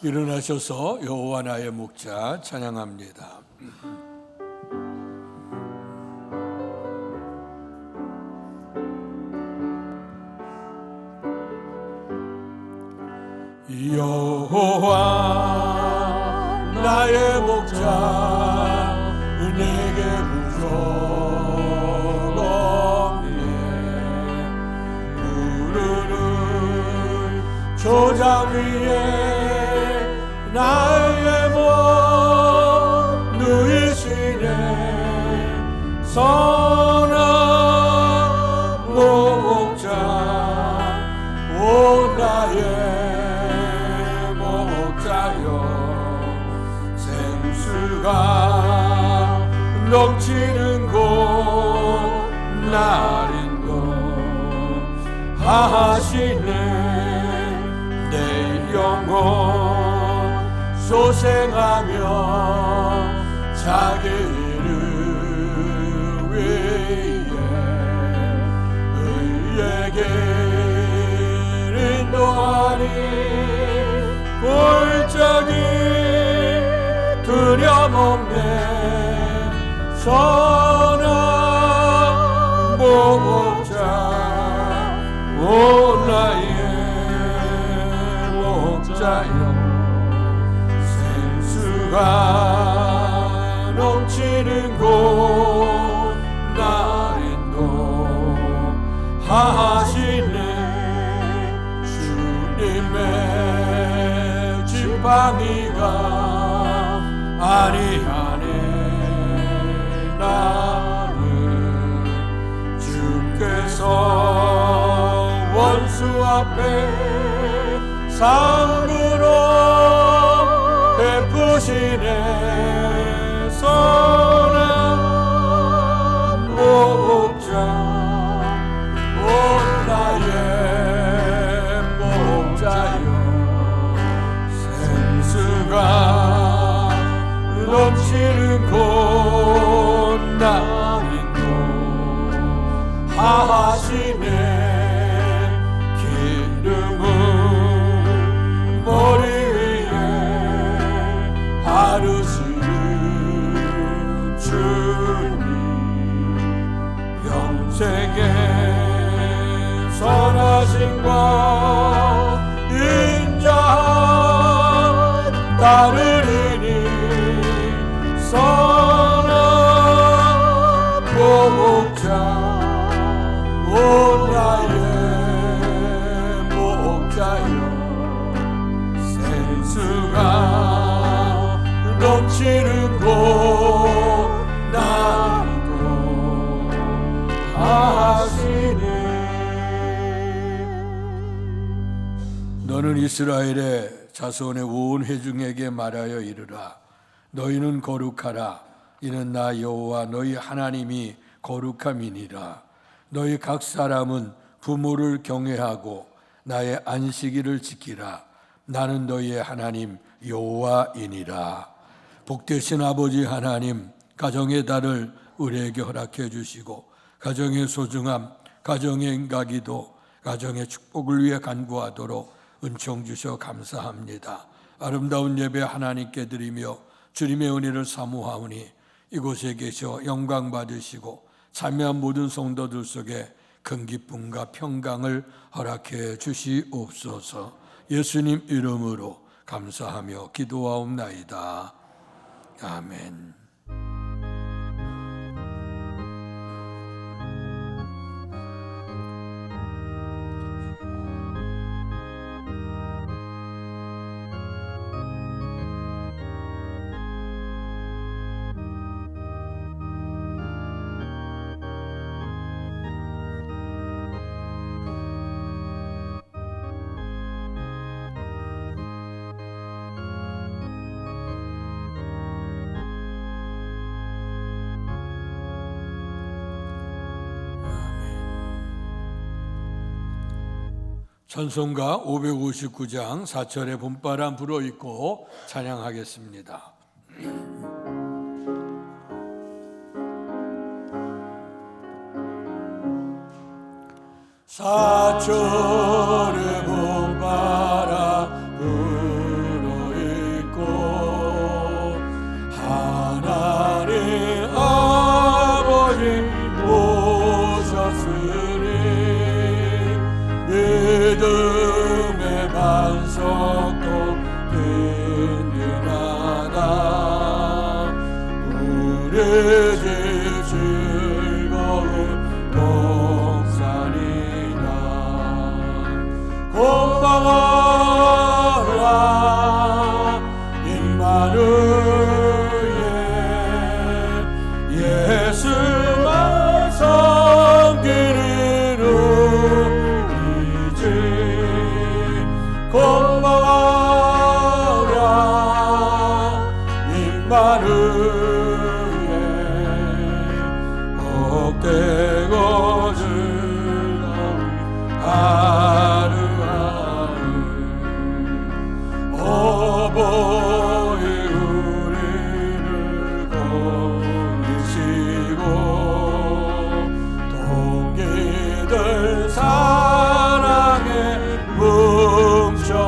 일어나셔서 여호와 나의 목자 찬양합니다. 여호와 나의 목자 내게 부족 없네. 푸르른 초장 위에 나의 몸 누이시네. 선한 목자 오 나의 목자여. 생수가 넘치는 곳 나린 곳 하시네. 내 영혼 소생하며 자기 이름 위에 의의 길 인도하니 골짜기 두려움없네. 선한 목자 오 나의 목자여. 넘치는 곳 나린도 하시네. 주님의 지팡이가 아니하네. 나는 주께서 원수 앞에 상으로 베푸시네. 선한 목자 오 나의 목자여. 생수가 넘치는 곳 나린도 하시네. 기름은 머리 바르시는 주님. 평생의 선하심과 인자함 따르리니. 선한 목자 오 나의 목자여. 생수가 넘치는 곳 나도 하시네. 너는 이스라엘의 자손의 온 회중에게 말하여 이르라. 너희는 거룩하라. 이는 나 여호와 너희 하나님이 거룩함이니라. 너희 각 사람은 부모를 경외하고 나의 안식일을 지키라. 나는 너희의 하나님 여호와이니라. 복되신 아버지 하나님, 가정의 달을 우리에게 허락해 주시고 가정의 소중함, 가정의 인가기도, 가정의 축복을 위해 간구하도록 은총 주셔 감사합니다. 아름다운 예배 하나님께 드리며 주님의 은혜를 사모하오니 이곳에 계셔 영광 받으시고 참여한 모든 성도들 속에 큰 기쁨과 평강을 허락해 주시옵소서. 예수님 이름으로 감사하며 기도하옵나이다. 아멘. 찬송가 559장 4절에 봄바람 불어있고 찬양하겠습니다. 사철의 봄바람 불어있고 믿음의 반석도 든든하다. 우리 집 즐거운 동산이다. 고마워라 임마누엘, 예수만 섬기는 우리 집. 고마워라 임마누엘, 복되고 즐거운 하루하루. 어버이 우리를 고르시고 동기들 사랑에 뭉쳐있고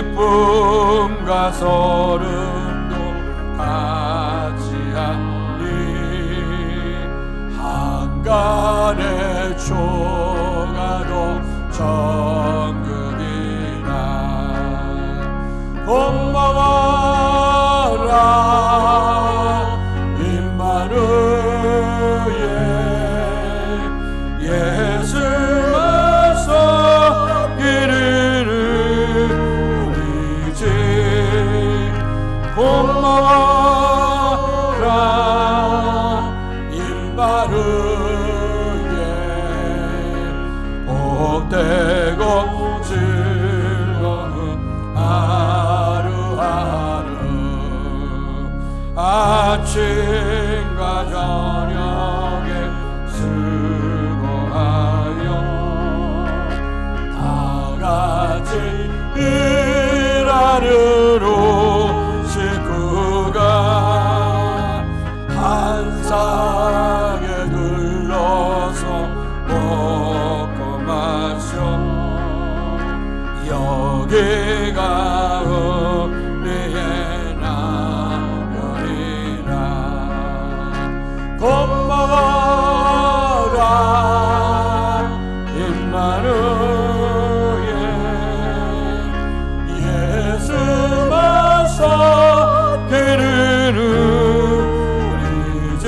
기쁨과 소름도 같이 하니 한간의 초가도 천국이라. 고마워라 임마누엘, 예수만 섬기는 우리 집. 고마워라 임마누엘, 복되고 즐거운 하루하루. 아침과 저녁에 수고하여 다 같이 일하는 식구가 한 상에 둘러서 먹고 마셔 여기가 우리의 나라리라. 고마워라 임마누엘, 예수만 섬기는 우리 집.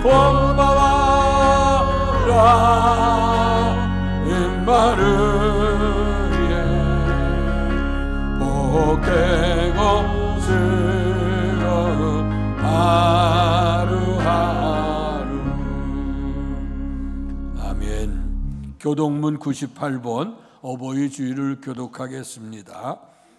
고마워라 임마누엘, 복되고 즐거운 하루하루. 아멘. 교동문 98번 어버이 주일을 교독하겠습니다.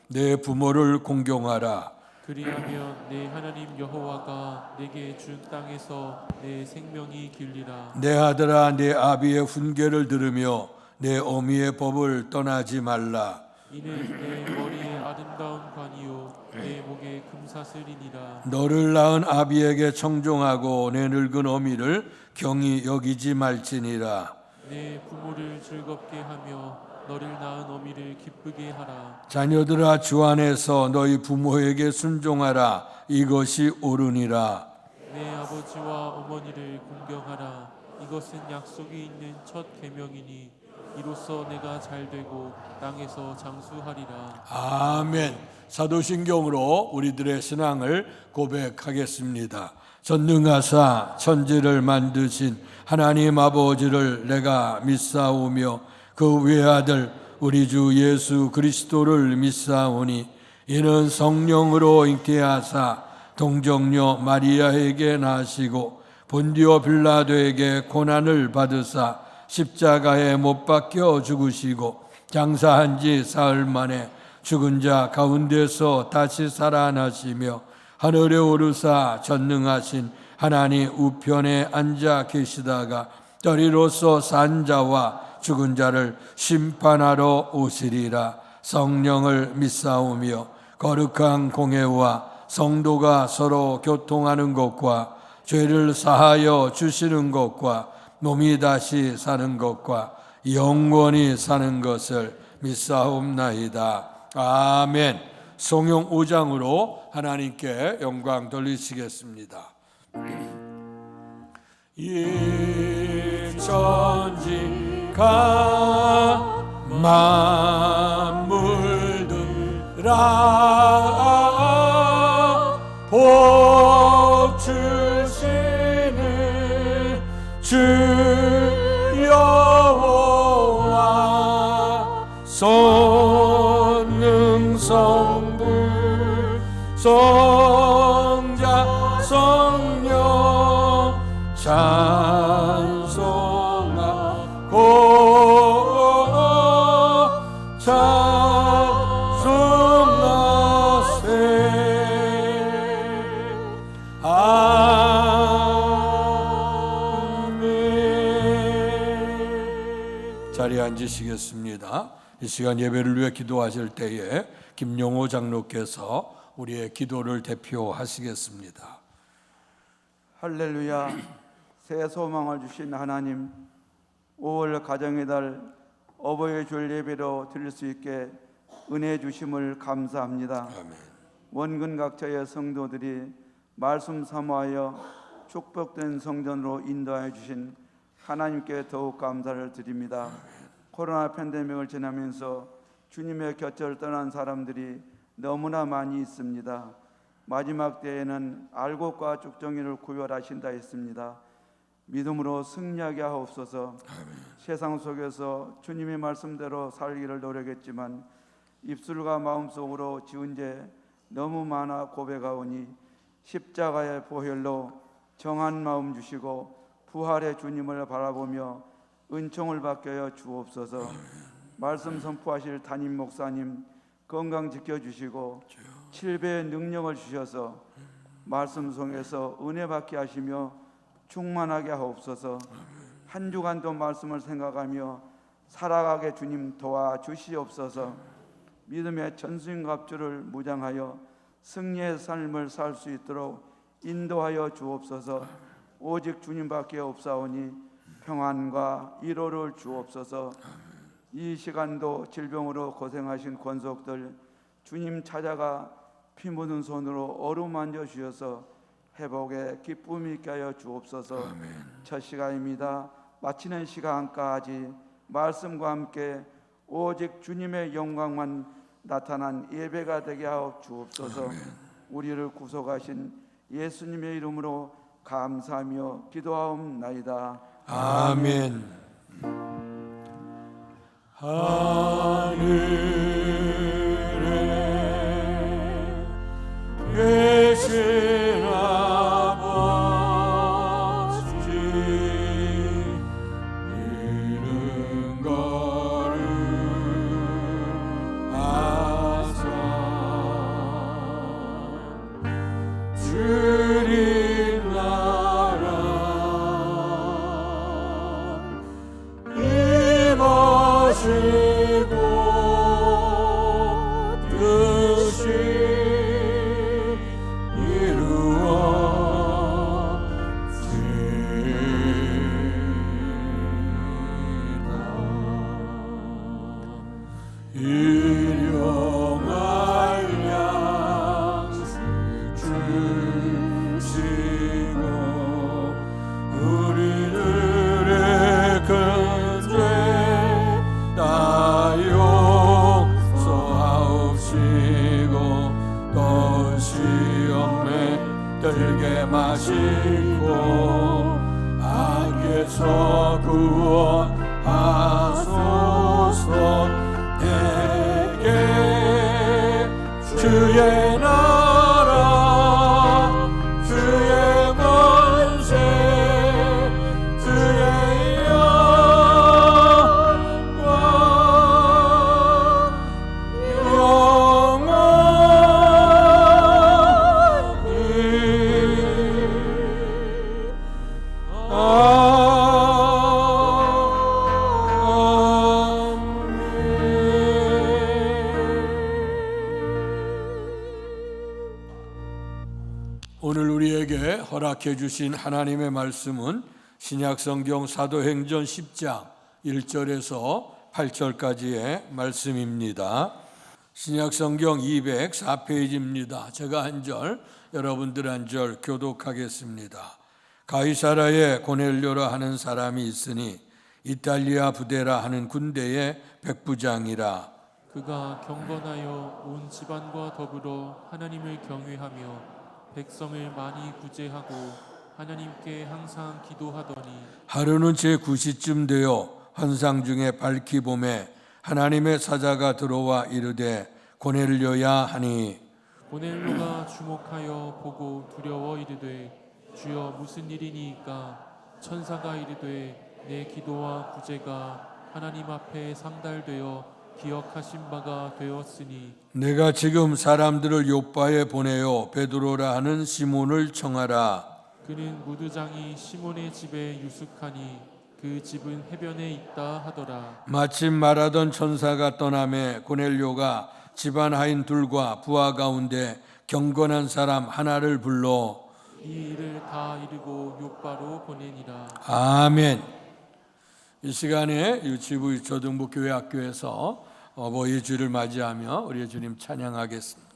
내 부모를 공경하라. 그리하면 내 하나님 여호와가 내게 준 땅에서 내 생명이 길리라. 내 아들아, 내 아비의 훈계를 들으며 내 어미의 법을 떠나지 말라. 이는 내 머리에 아름다운 관이요 내 목에 금사슬이니라. 너를 낳은 아비에게 청종하고 내 늙은 어미를 경히 여기지 말지니라. 내 부모를 즐겁게 하며 너를 낳은 어미를 기쁘게 하라. 자녀들아, 주 안에서 너희 부모에게 순종하라. 이것이 옳으니라. 내 아버지와 어머니를 공경하라. 이것은 약속이 있는 첫 계명이니 이로써 내가 잘되고 땅에서 장수하리라. 아멘. 사도신경으로 우리들의 신앙을 고백하겠습니다. 전능하사 천지를 만드신 하나님 아버지를 내가 믿사오며 그 외아들 우리 주 예수 그리스도를 믿사오니 이는 성령으로 잉태하사 동정녀 마리아에게 나시고 본디오 빌라도에게 고난을 받으사 십자가에 못 박혀 죽으시고 장사한 지 사흘 만에 죽은 자 가운데서 다시 살아나시며 하늘에 오르사 전능하신 하나님 우편에 앉아 계시다가 떠리로서 산 자와 죽은 자를 심판하러 오시리라. 성령을 믿사오며 거룩한 공회와 성도가 서로 교통하는 것과 죄를 사하여 주시는 것과 몸이 다시 사는 것과 영원히 사는 것을 믿사옵나이다. 아멘. 성령 5장으로 하나님께 영광 돌리시겠습니다. 일천지가 만물들아 복 주시는 주 여호와 성능 성부 성자 성령 찬송하고 찬송하세. 아멘. 자리에 앉으시겠습니다. 이 시간 예배를 위해 기도하실 때에 김용호 장로께서 우리의 기도를 대표하시겠습니다. 할렐루야. 새 소망을 주신 하나님, 5월 가정의 달 어버이의 주일 예배로 드릴 수 있게 은혜 주심을 감사합니다. 아멘. 원근 각처의 성도들이 말씀 사모하여 축복된 성전으로 인도하여 주신 하나님께 더욱 감사를 드립니다. 코로나 팬데믹을 지나면서 주님의 곁을 떠난 사람들이 너무나 많이 있습니다. 마지막 때에는 알곡과 쭉정이를 구별하신다 했습니다. 믿음으로 승리하게 하옵소서. 세상 속에서 주님의 말씀대로 살기를 노력했지만 입술과 마음속으로 지은 죄 너무 많아 고백하오니 십자가의 보혈로 정한 마음 주시고 부활의 주님을 바라보며 은총을 받게 주옵소서. 말씀 선포하실 담임 목사님 건강 지켜주시고 7배의 능력을 주셔서 말씀 속에서 은혜 받게 하시며 충만하게 하옵소서. 한 주간도 말씀을 생각하며 살아가게 주님 도와주시옵소서. 믿음의 전승갑주를 무장하여 승리의 삶을 살 수 있도록 인도하여 주옵소서. 오직 주님밖에 없사오니 평안과 위로를 주옵소서. 이 시간도 질병으로 고생하신 권속들 주님 찾아가 피 묻은 손으로 어루만져 주셔서 회복의 기쁨이 있게 하여 주옵소서. 첫 시간입니다. 마치는 시간까지 말씀과 함께 오직 주님의 영광만 나타난 예배가 되게 하여 주옵소서. 우리를 구속하신 예수님의 이름으로 감사하며 기도하옵나이다. 아멘. 하늘에 계신 아버지 이름 거룩하사 주님 나라 임하시고 뜻이 이루어지다. 일용할 양식 주시고 우리들의 근죄 다 용서하옵시고 또 시험에 들게 마시고 악에서 구원하소서. 내게 주의 나라 주의 권세 주의 영광 오늘 우리에게 허락해 주신 하나님의 말씀은 신약성경 사도행전 10장 1절에서 8절까지의 말씀입니다. 신약성경 204페이지입니다. 제가 한 절, 여러분들 한 절 교독하겠습니다. 가이사라에 고넬료라 하는 사람이 있으니 이탈리아 부대라 하는 군대의 백부장이라. 그가 경건하여 온 집안과 더불어 하나님을 경외하며 백성을 많이 구제하고 하나님께 항상 기도하더니 하루는 제9시쯤 되어 환상 중에 밝히 봄에 하나님의 사자가 들어와 이르되 고넬료야 하니 고넬료가 주목하여 보고 두려워 이르되 주여 무슨 일이니이까? 천사가 이르되 내 기도와 구제가 하나님 앞에 상달되어 기억하신 바가 되었으니 내가 지금 사람들을 요빠에 보내어 베드로라 하는 시몬을 청하라. 그는 무두장이 시몬의 집에 유숙하니 그 집은 해변에 있다 하더라. 마침 말하던 천사가 떠나매 고넬료가 집안 하인 둘과 부하 가운데 경건한 사람 하나를 불러 이 일을 다 이루고 요바로 보내니라. 아멘. 이 시간에 유치부 초등부 교회 학교에서 어버이 주를 맞이하며 우리 주님 찬양하겠습니다.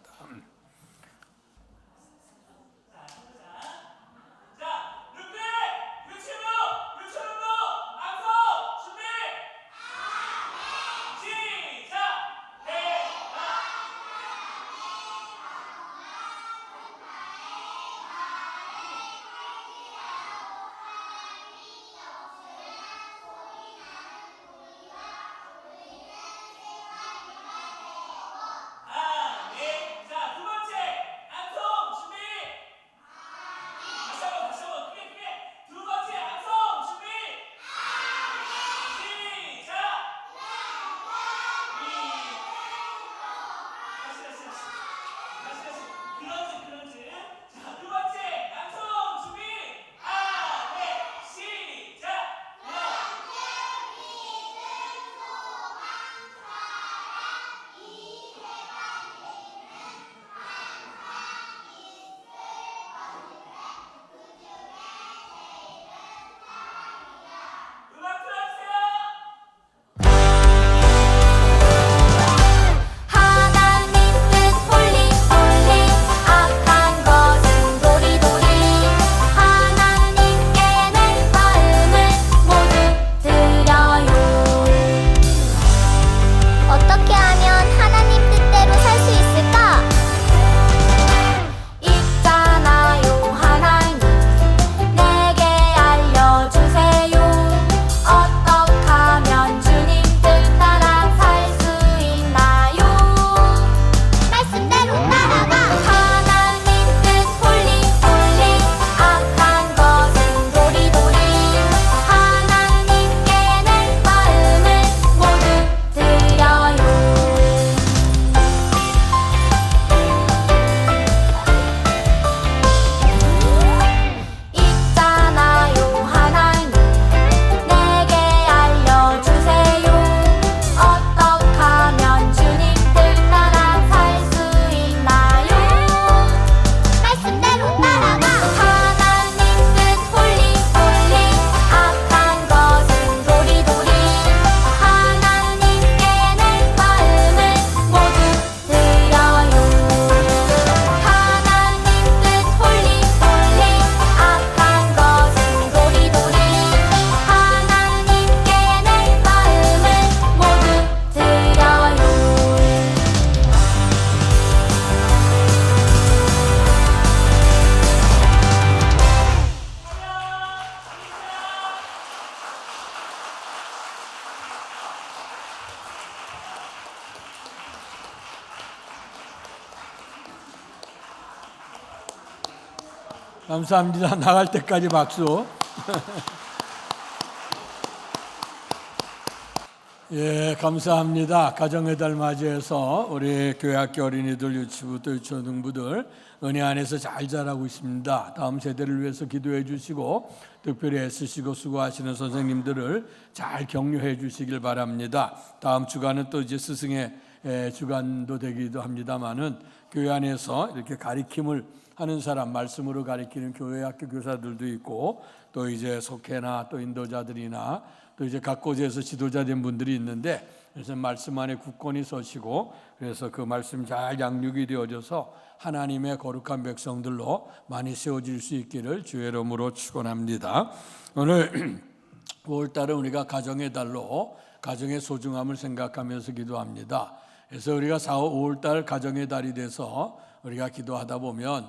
감사합니다. 나갈 때까지 박수. 예, 감사합니다. 가정의 달 맞이해서 우리 교회학교 어린이들, 유치부 또 유초등부들 은혜 안에서 잘 자라고 있습니다. 다음 세대를 위해서 기도해 주시고 특별히 애쓰시고 수고하시는 선생님들을 잘 격려해 주시길 바랍니다. 다음 주간은 또 이제 스승의 주간도 되기도 합니다만은 교회 안에서 이렇게 가리킴을 하는 사람, 말씀으로 가리키는 교회 학교 교사들도 있고, 또 이제 속회나 또 인도자들이나 또 이제 각 곳에서 지도자 된 분들이 있는데, 그래서 말씀 안에 굳건히 서시고, 그래서 그 말씀 잘 양육이 되어져서 하나님의 거룩한 백성들로 많이 세워질 수 있기를 주의 이름으로 축원합니다. 오늘 5월달은 우리가 가정의 달로 가정의 소중함을 생각하면서 기도합니다. 그래서 우리가 5월달 가정의 달이 돼서 우리가 기도하다 보면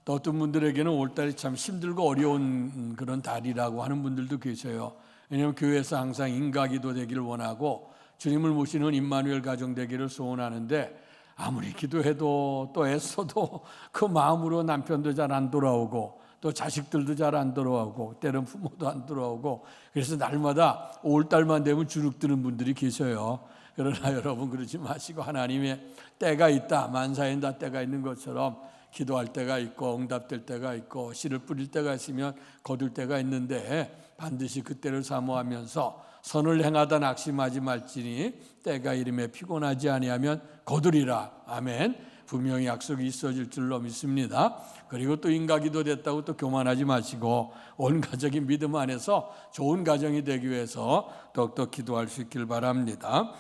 또 어떤 분들에게는 5월달이 참 힘들고 어려운 그런 달이라고 하는 분들도 계셔요. 왜냐하면 교회에서 항상 인가기도 되기를 원하고 주님을 모시는 임마누엘 가정 되기를 소원하는데, 아무리 기도해도 또 애써도 그 마음으로 남편도 잘 안 돌아오고 또 자식들도 잘 안 돌아오고 때론 부모도 안 돌아오고, 그래서 날마다 5월달만 되면 주눅드는 분들이 계셔요. 그러나 여러분 그러지 마시고, 하나님의 때가 있다, 만사엔 다 때가 있는 것처럼 기도할 때가 있고 응답될 때가 있고 씨를 뿌릴 때가 있으면 거둘 때가 있는데, 반드시 그때를 사모하면서 선을 행하다 낙심하지 말지니 때가 이름에 피곤하지 아니하면 거두리라. 아멘. 분명히 약속이 있어질 줄로 믿습니다. 그리고 또 인가기도 됐다고 또 교만하지 마시고 온 가족이 믿음 안에서 좋은 가정이 되기 위해서 더욱더 기도할 수 있길 바랍니다.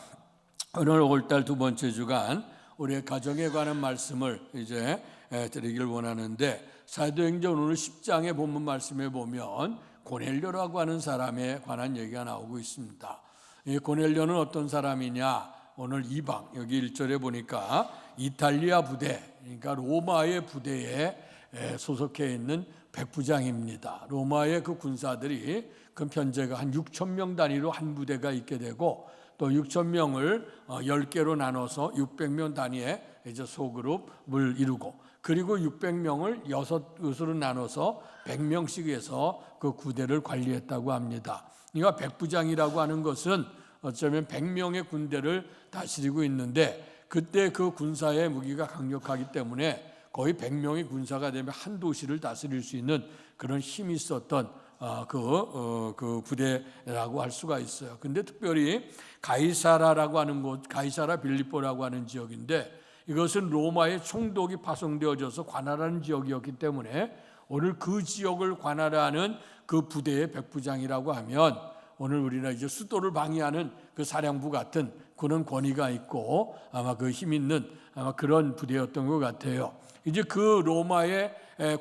오늘 5월달 두 번째 주간 우리의 가정에 관한 말씀을 이제 드리길 원하는데, 사도행전 오늘 10장의 본문 말씀에 보면 고넬료라고 하는 사람에 관한 얘기가 나오고 있습니다. 이 고넬료는 어떤 사람이냐? 오늘 이방, 여기 1절에 보니까 이탈리아 부대, 그러니까 로마의 부대에 소속해 있는 백부장입니다. 로마의 그 군사들이 그 편제가 한 6천 명 단위로 한 부대가 있게 되고, 또 6천 명을 10개로 나눠서 600명 단위의 이제 소그룹을 이루고, 그리고 600명을 6으로 나눠서 100명씩 해서 그 구대를 관리했다고 합니다. 그러니까 백부장이라고 하는 것은 어쩌면 100명의 군대를 다스리고 있는데, 그때 그 군사의 무기가 강력하기 때문에 거의 100명의 군사가 되면 한 도시를 다스릴 수 있는 그런 힘이 있었던 그 부대라고 할 수가 있어요. 근데 특별히 가이사라라고 하는 곳, 가이사라 빌립보라고 하는 지역인데, 이것은 로마의 총독이 파송되어져서 관할하는 지역이었기 때문에 오늘 그 지역을 관할하는 그 부대의 백부장이라고 하면, 오늘 우리나라 이제 수도를 방해하는 그 사령부 같은 그런 권위가 있고 아마 그 힘 있는 아마 그런 부대였던 것 같아요. 이제 그 로마의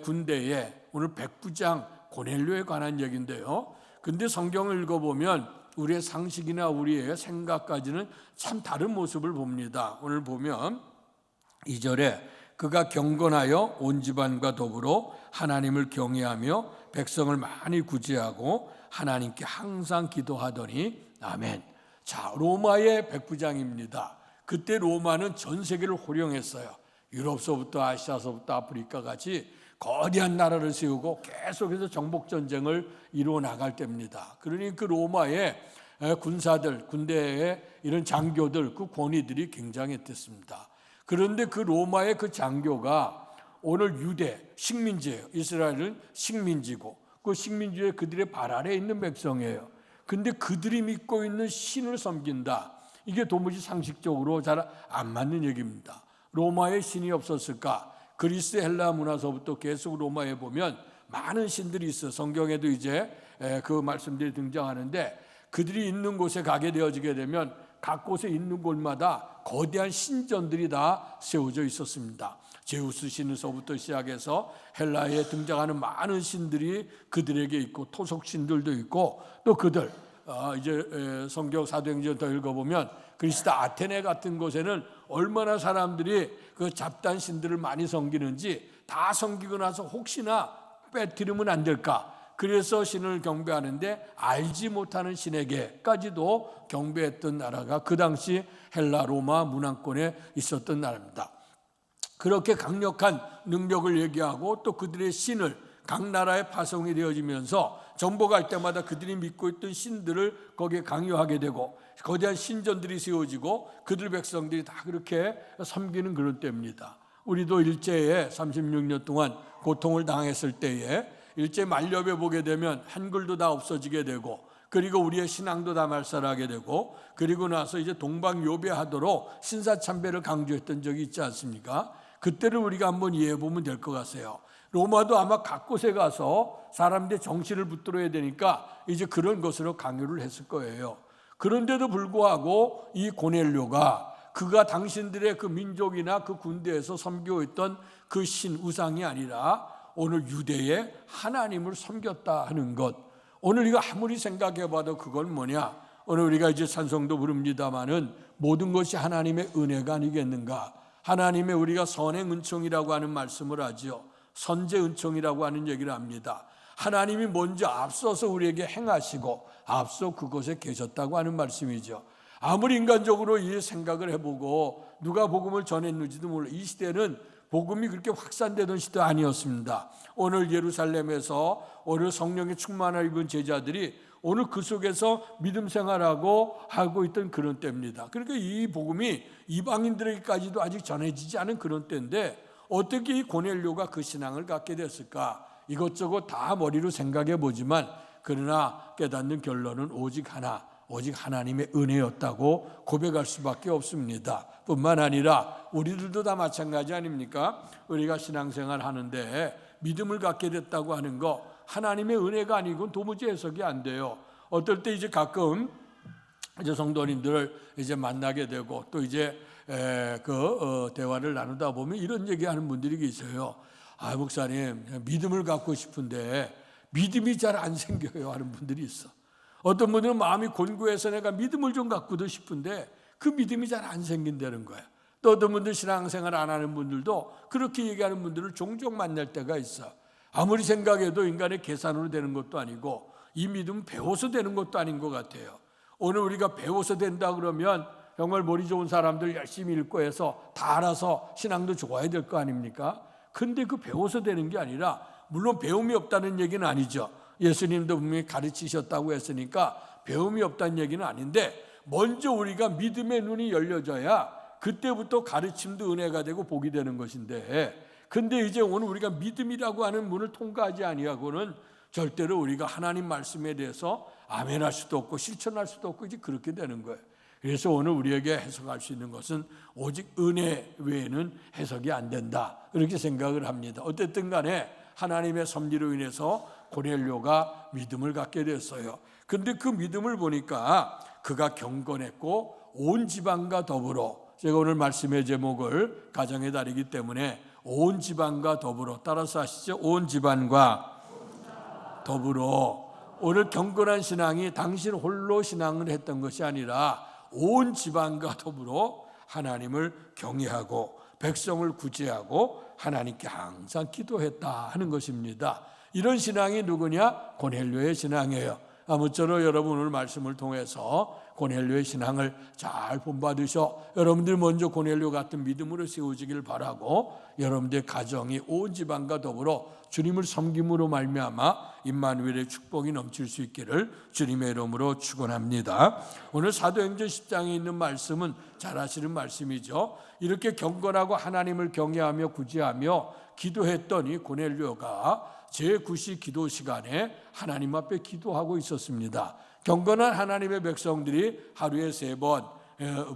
군대에 오늘 백부장 고넬료에 관한 얘기인데요. 근데 성경을 읽어보면 우리의 상식이나 우리의 생각까지는 참 다른 모습을 봅니다. 오늘 보면 2절에 그가 경건하여 온 집안과 더불어 하나님을 경외하며 백성을 많이 구제하고 하나님께 항상 기도하더니 아멘. 자, 로마의 백부장입니다. 그때 로마는 전 세계를 호령했어요. 유럽서부터 아시아서부터 아프리카 같이 거대한 나라를 세우고 계속해서 정복 전쟁을 이루어 나갈 때입니다. 그러니 그 로마의 군사들, 군대의 이런 장교들, 그 권위들이 굉장했습니다. 그런데 그 로마의 그 장교가 오늘 유대 식민지예요. 이스라엘은 식민지고 그 식민지에 그들의 발 아래에 있는 백성이에요. 근데 그들이 믿고 있는 신을 섬긴다. 이게 도무지 상식적으로 잘 안 맞는 얘기입니다. 로마에 신이 없었을까? 그리스 헬라 문화서부터 계속 로마에 보면 많은 신들이 있어. 성경에도 이제 그 말씀들이 등장하는데, 그들이 있는 곳에 가게 되어지게 되면 각 곳에 있는 곳마다 거대한 신전들이 다 세워져 있었습니다. 제우스 신에서부터 시작해서 헬라에 등장하는 많은 신들이 그들에게 있고, 토속 신들도 있고, 또 그들 이제 성경 사도행전 더 읽어보면 그리스 아테네 같은 곳에는 얼마나 사람들이 그 잡단 신들을 많이 섬기는지, 다 섬기고 나서 혹시나 빼뜨리면 안 될까, 그래서 신을 경배하는데 알지 못하는 신에게까지도 경배했던 나라가 그 당시 헬라 로마 문화권에 있었던 나라입니다. 그렇게 강력한 능력을 얘기하고 또 그들의 신을 각 나라에 파송이 되어지면서 정복할 때마다 그들이 믿고 있던 신들을 거기에 강요하게 되고 거대한 신전들이 세워지고 그들 백성들이 다 그렇게 섬기는 그런 때입니다. 우리도 일제에 36년 동안 고통을 당했을 때에 일제 만렵에 보게 되면 한글도 다 없어지게 되고, 그리고 우리의 신앙도 다 말살하게 되고, 그리고 나서 이제 동방요배하도록 신사참배를 강조했던 적이 있지 않습니까? 그때를 우리가 한번 이해해 보면 될 것 같아요. 로마도 아마 각 곳에 가서 사람들의 정치를 붙들어야 되니까 이제 그런 것으로 강요를 했을 거예요. 그런데도 불구하고 이 고넬료가 그가 당신들의 그 민족이나 그 군대에서 섬겨있던 그 신 우상이 아니라 오늘 유대의 하나님을 섬겼다 하는 것, 오늘 이거 아무리 생각해봐도 그건 뭐냐? 오늘 우리가 이제 찬송도 부릅니다마는 모든 것이 하나님의 은혜가 아니겠는가? 하나님의 우리가 선행 은총이라고 하는 말씀을 하죠. 선제 은총이라고 하는 얘기를 합니다. 하나님이 먼저 앞서서 우리에게 행하시고 앞서 그곳에 계셨다고 하는 말씀이죠. 아무리 인간적으로 이 생각을 해보고 누가 복음을 전했는지도 몰라. 이 시대는 복음이 그렇게 확산되던 시대 아니었습니다. 오늘 예루살렘에서 오늘 성령의 충만을 입은 제자들이 오늘 그 속에서 믿음 생활하고 하고 있던 그런 때입니다. 그러니까 이 복음이 이방인들에게까지도 아직 전해지지 않은 그런 때인데 어떻게 이 고넬료가 그 신앙을 갖게 됐을까? 이것저것 다 머리로 생각해 보지만 그러나 깨닫는 결론은 오직 하나, 오직 하나님의 은혜였다고 고백할 수밖에 없습니다. 뿐만 아니라 우리들도 다 마찬가지 아닙니까? 우리가 신앙생활 하는데 믿음을 갖게 됐다고 하는 거 하나님의 은혜가 아니고는 도무지 해석이 안 돼요. 어떨 때 이제 가끔 이제 성도님들을 이제 만나게 되고 또 이제 대화를 나누다 보면 이런 얘기하는 분들이 계세요. 아, 목사님, 믿음을 갖고 싶은데 믿음이 잘 안 생겨요 하는 분들이 있어. 어떤 분들은 마음이 곤고해서 내가 믿음을 좀 갖고도 싶은데 그 믿음이 잘 안 생긴다는 거야. 또 어떤 분들 신앙생활 안 하는 분들도 그렇게 얘기하는 분들을 종종 만날 때가 있어. 아무리 생각해도 인간의 계산으로 되는 것도 아니고 이 믿음은 배워서 되는 것도 아닌 것 같아요. 오늘 우리가 배워서 된다 그러면 정말 머리 좋은 사람들 열심히 읽고 해서 다 알아서 신앙도 좋아야 될 거 아닙니까? 근데 그 배워서 되는 게 아니라 물론 배움이 없다는 얘기는 아니죠. 예수님도 분명히 가르치셨다고 했으니까 배움이 없다는 얘기는 아닌데 먼저 우리가 믿음의 눈이 열려져야 그때부터 가르침도 은혜가 되고 복이 되는 것인데 근데 이제 오늘 우리가 믿음이라고 하는 문을 통과하지 아니하고는 절대로 우리가 하나님 말씀에 대해서 아멘할 수도 없고 실천할 수도 없고 이제 그렇게 되는 거예요. 그래서 오늘 우리에게 해석할 수 있는 것은 오직 은혜 외에는 해석이 안 된다 이렇게 생각을 합니다. 어쨌든 간에 하나님의 섭리로 인해서 고넬료가 믿음을 갖게 됐어요. 그런데 그 믿음을 보니까 그가 경건했고 온 지방과 더불어, 제가 오늘 말씀의 제목을 가정의 달이기 때문에 온 지방과 더불어, 따라서 하시죠. 온 지방과 더불어. 오늘 경건한 신앙이 당신 홀로 신앙을 했던 것이 아니라 온 지방과 더불어 하나님을 경외하고 백성을 구제하고 하나님께 항상 기도했다 하는 것입니다. 이런 신앙이 누구냐? 고넬료의 신앙이에요. 아무쪼록 여러분 오늘 말씀을 통해서 고넬료의 신앙을 잘 본받으셔 여러분들 먼저 고넬료 같은 믿음으로 세워지길 바라고 여러분들의 가정이 온 지방과 더불어 주님을 섬김으로 말미암아 임마누엘의 축복이 넘칠 수 있기를 주님의 이름으로 축원합니다. 오늘 사도행전 10장에 있는 말씀은 잘 아시는 말씀이죠. 이렇게 경건하고 하나님을 경외하며 구제하며 기도했던 이 고넬료가 제9시 기도 시간에 하나님 앞에 기도하고 있었습니다. 경건한 하나님의 백성들이 하루에 3번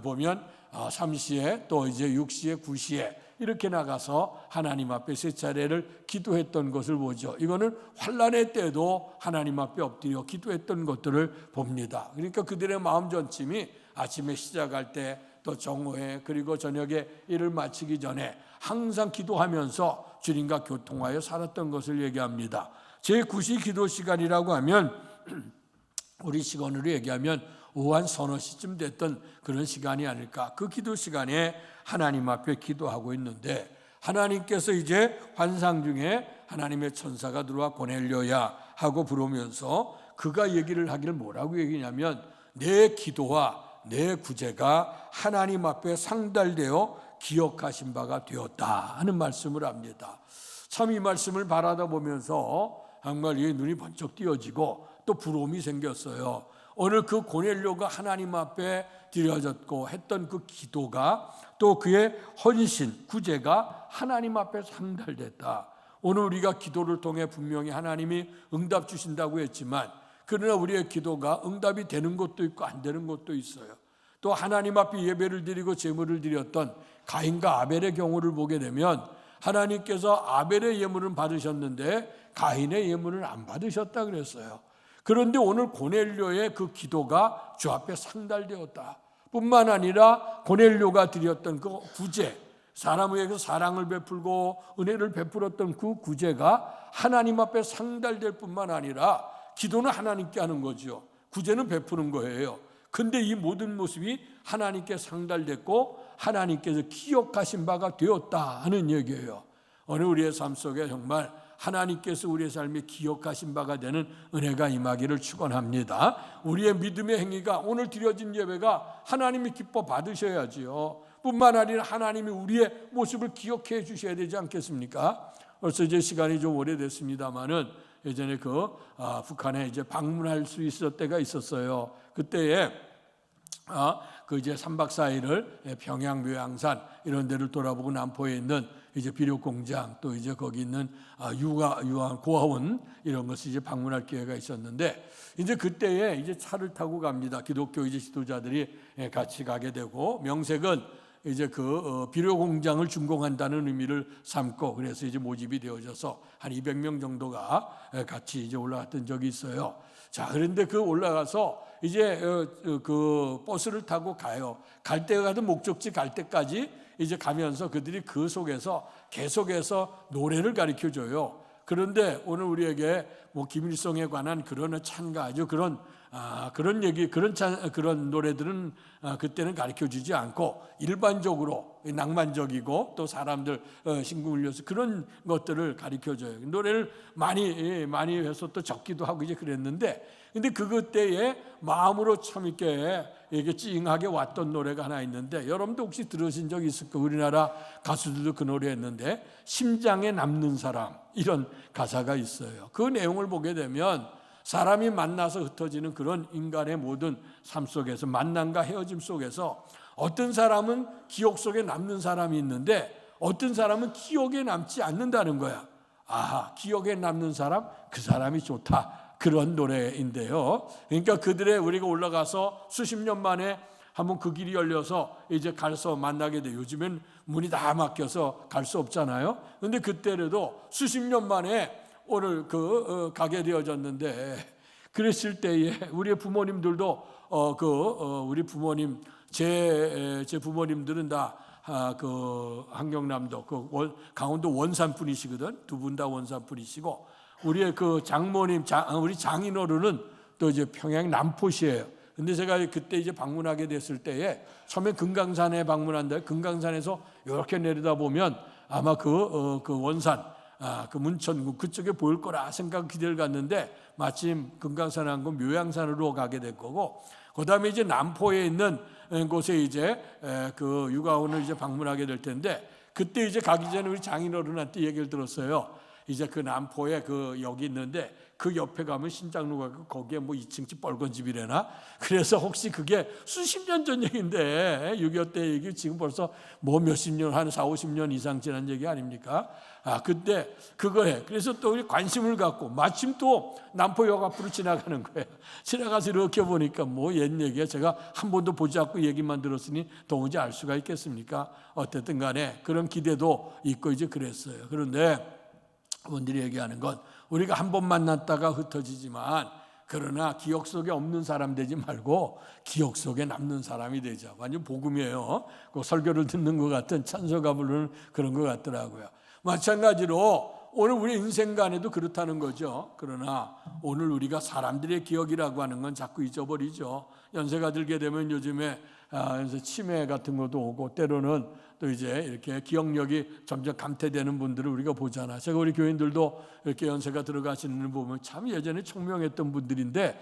보면 3시에 또 이제 6시에 9시에 이렇게 나가서 하나님 앞에 3차례를 기도했던 것을 보죠. 이거는 환난의 때도 하나님 앞에 엎드려 기도했던 것들을 봅니다. 그러니까 그들의 마음 전침이 아침에 시작할 때 또 정오에 그리고 저녁에 일을 마치기 전에 항상 기도하면서 주님과 교통하여 살았던 것을 얘기합니다. 제9시 기도 시간이라고 하면 우리 시간으로 얘기하면 오후 한 서너 시쯤 됐던 그런 시간이 아닐까. 그 기도 시간에 하나님 앞에 기도하고 있는데 하나님께서 이제 환상 중에 하나님의 천사가 들어와 고넬료야 하고 부르면서 그가 얘기를 하기를 뭐라고 얘기냐면 내 기도와 내 구제가 하나님 앞에 상달되어 기억하신 바가 되었다 하는 말씀을 합니다. 참 이 말씀을 바라다 보면서 정말 이 눈이 번쩍 띄어지고 또 부러움이 생겼어요. 오늘 그 고넬료가 하나님 앞에 드려졌고 했던 그 기도가 또 그의 헌신, 구제가 하나님 앞에 상달됐다. 오늘 우리가 기도를 통해 분명히 하나님이 응답 주신다고 했지만 그러나 우리의 기도가 응답이 되는 것도 있고 안 되는 것도 있어요. 또 하나님 앞에 예배를 드리고 제물을 드렸던 가인과 아벨의 경우를 보게 되면 하나님께서 아벨의 예물은 받으셨는데 가인의 예물은 안 받으셨다 그랬어요. 그런데 오늘 고넬료의 그 기도가 주 앞에 상달되었다. 뿐만 아니라 고넬료가 드렸던 그 구제, 사람에게서 사랑을 베풀고 은혜를 베풀었던 그 구제가 하나님 앞에 상달될 뿐만 아니라 기도는 하나님께 하는 거죠. 구제는 베푸는 거예요. 근데 이 모든 모습이 하나님께 상달됐고 하나님께서 기억하신 바가 되었다 하는 얘기예요. 오늘 우리의 삶 속에 정말 하나님께서 우리의 삶에 기억하신 바가 되는 은혜가 임하기를 축원합니다. 우리의 믿음의 행위가 오늘 드려진 예배가 하나님이 기뻐 받으셔야지요. 뿐만 아니라 하나님이 우리의 모습을 기억해 주셔야 되지 않겠습니까? 벌써 이제 시간이 좀 오래됐습니다만은 예전에 북한에 이제 방문할 수 있을 때가 있었어요. 그때에 그 이제 3박 4일을 평양, 묘양산 이런 데를 돌아보고 남포에 있는 이제 비료공장 또 이제 거기 있는 유한 고아원 이런 것을 이제 방문할 기회가 있었는데 이제 그때에 이제 차를 타고 갑니다. 기독교 이제 지도자들이 같이 가게 되고 명색은 이제 비료공장을 준공한다는 의미를 삼고 그래서 이제 모집이 되어져서 한 200명 정도가 같이 이제 올라갔던 적이 있어요. 자, 그런데 올라가서 이제 그 버스를 타고 가요. 갈 때가 가든 목적지 갈 때까지 이제 가면서 그들이 그 속에서 계속해서 노래를 가르쳐 줘요. 그런데 오늘 우리에게 뭐 김일성에 관한 그런 찬가 아주 그런 얘기 그런 노래들은 그때는 가르쳐 주지 않고 일반적으로 낭만적이고 또 사람들 심금 울려서 그런 것들을 가르쳐 줘요. 노래를 많이 해서 또 적기도 하고 이제 그랬는데 근데 그때에 마음으로 참 이게 찡하게 왔던 노래가 하나 있는데 여러분도 혹시 들으신 적 있을 거예요. 우리나라 가수들도 그 노래 했는데 심장에 남는 사람 이런 가사가 있어요. 그 내용을 보게 되면 사람이 만나서 흩어지는 그런 인간의 모든 삶 속에서 만남과 헤어짐 속에서 어떤 사람은 기억 속에 남는 사람이 있는데 어떤 사람은 기억에 남지 않는다는 거야. 기억에 남는 사람, 그 사람이 좋다. 그런 노래인데요. 그러니까 우리가 올라가서 수십 년 만에 한번 그 길이 열려서 이제 가서 만나게 돼. 요즘엔 문이 다 막혀서 갈 수 없잖아요. 그런데 그때라도 수십 년 만에 오늘 가게 되어졌는데 그랬을 때에 우리의 부모님들도 우리 부모님 제 부모님들은 다 한경남도 강원도 원산 분이시거든. 두 분 다 원산 분이시고 우리의 장모님 우리 장인어른은 또 이제 평양 남포시예요. 근데 제가 그때 이제 방문하게 됐을 때에 처음에 금강산에 방문한다. 금강산에서 이렇게 내려다 보면 아마 원산 문천구 그쪽에 보일 거라 생각 기대를 갔는데 마침 금강산 안 가고 묘양산으로 가게 될 거고 그다음에 이제 남포에 있는 곳에 이제 육아원을 이제 방문하게 될 텐데 그때 이제 가기 전에 우리 장인어른한테 얘기를 들었어요. 이제 남포에 여기 있는데 그 옆에 가면 신장로가 거기에 뭐 2층집 빨간 집이래나. 그래서 혹시 그게 수십 년 전 얘기인데 6.25 때 얘기 지금 벌써 뭐 몇십 년 한 4, 50년 이상 지난 얘기 아닙니까? 그때 그거에 그래서 또 우리 관심을 갖고 마침 또 남포역 앞으로 지나가는 거예요. 지나가서 이렇게 보니까 뭐 옛 얘기야. 제가 한 번도 보지 않고 얘기만 들었으니 도무지 알 수가 있겠습니까? 어쨌든 간에 그런 기대도 있고 이제 그랬어요. 그런데 분들이 얘기하는 건 우리가 한 번 만났다가 흩어지지만 그러나 기억 속에 없는 사람 되지 말고 기억 속에 남는 사람이 되자. 완전 복음이에요. 설교를 듣는 것 같은 찬송가 부르는 그런 것 같더라고요. 마찬가지로 오늘 우리 인생관에도 그렇다는 거죠. 그러나 오늘 우리가 사람들의 기억이라고 하는 건 자꾸 잊어버리죠. 연세가 들게 되면 요즘에 치매 같은 것도 오고 때로는 또 이제 이렇게 기억력이 점점 감퇴되는 분들을 우리가 보잖아. 제가 우리 교인들도 이렇게 연세가 들어가시는 걸 보면 참 예전에 총명했던 분들인데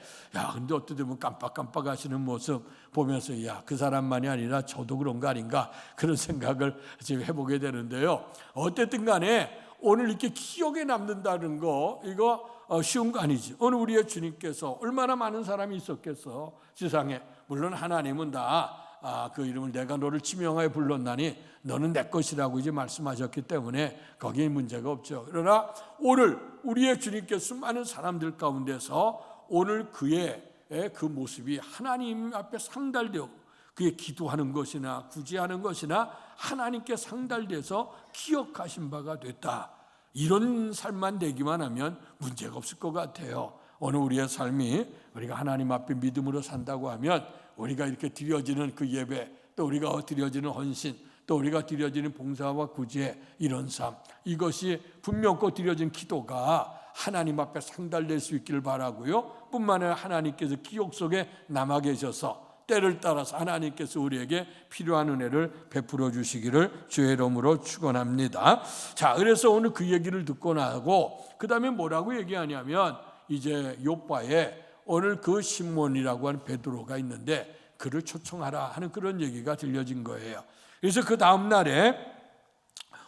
근데 어떻게 보면 깜빡깜빡 하시는 모습 보면서 그 사람만이 아니라 저도 그런 거 아닌가 그런 생각을 지금 해보게 되는데요. 어쨌든 간에 오늘 이렇게 기억에 남는다는 거 이거 쉬운 거 아니지. 오늘 우리의 주님께서 얼마나 많은 사람이 있었겠어 세상에. 물론 하나님은 다 그 이름을 내가 너를 지명하여 불렀나니 너는 내 것이라고 이제 말씀하셨기 때문에 거기에 문제가 없죠. 그러나 오늘 우리의 주님께서 수많은 사람들 가운데서 오늘 그의 그 모습이 하나님 앞에 상달되고 그의 기도하는 것이나 구제하는 것이나 하나님께 상달돼서 기억하신 바가 됐다. 이런 삶만 되기만 하면 문제가 없을 것 같아요. 오늘 우리의 삶이 우리가 하나님 앞에 믿음으로 산다고 하면 우리가 이렇게 드려지는 그 예배, 또 우리가 드려지는 헌신, 또 우리가 드려지는 봉사와 구제, 이런 삶, 이것이 분명코 드려진 기도가 하나님 앞에 상달될 수 있기를 바라고요. 뿐만 아니라 하나님께서 기억 속에 남아 계셔서 때를 따라서 하나님께서 우리에게 필요한 은혜를 베풀어 주시기를 주의 이름으로 축원합니다. 자, 그래서 오늘 그 얘기를 듣고 나고 그 다음에 뭐라고 얘기하냐면 이제 요바에 오늘 그 시몬이라고 하는 베드로가 있는데 그를 초청하라 하는 그런 얘기가 들려진 거예요. 그래서 그 다음 날에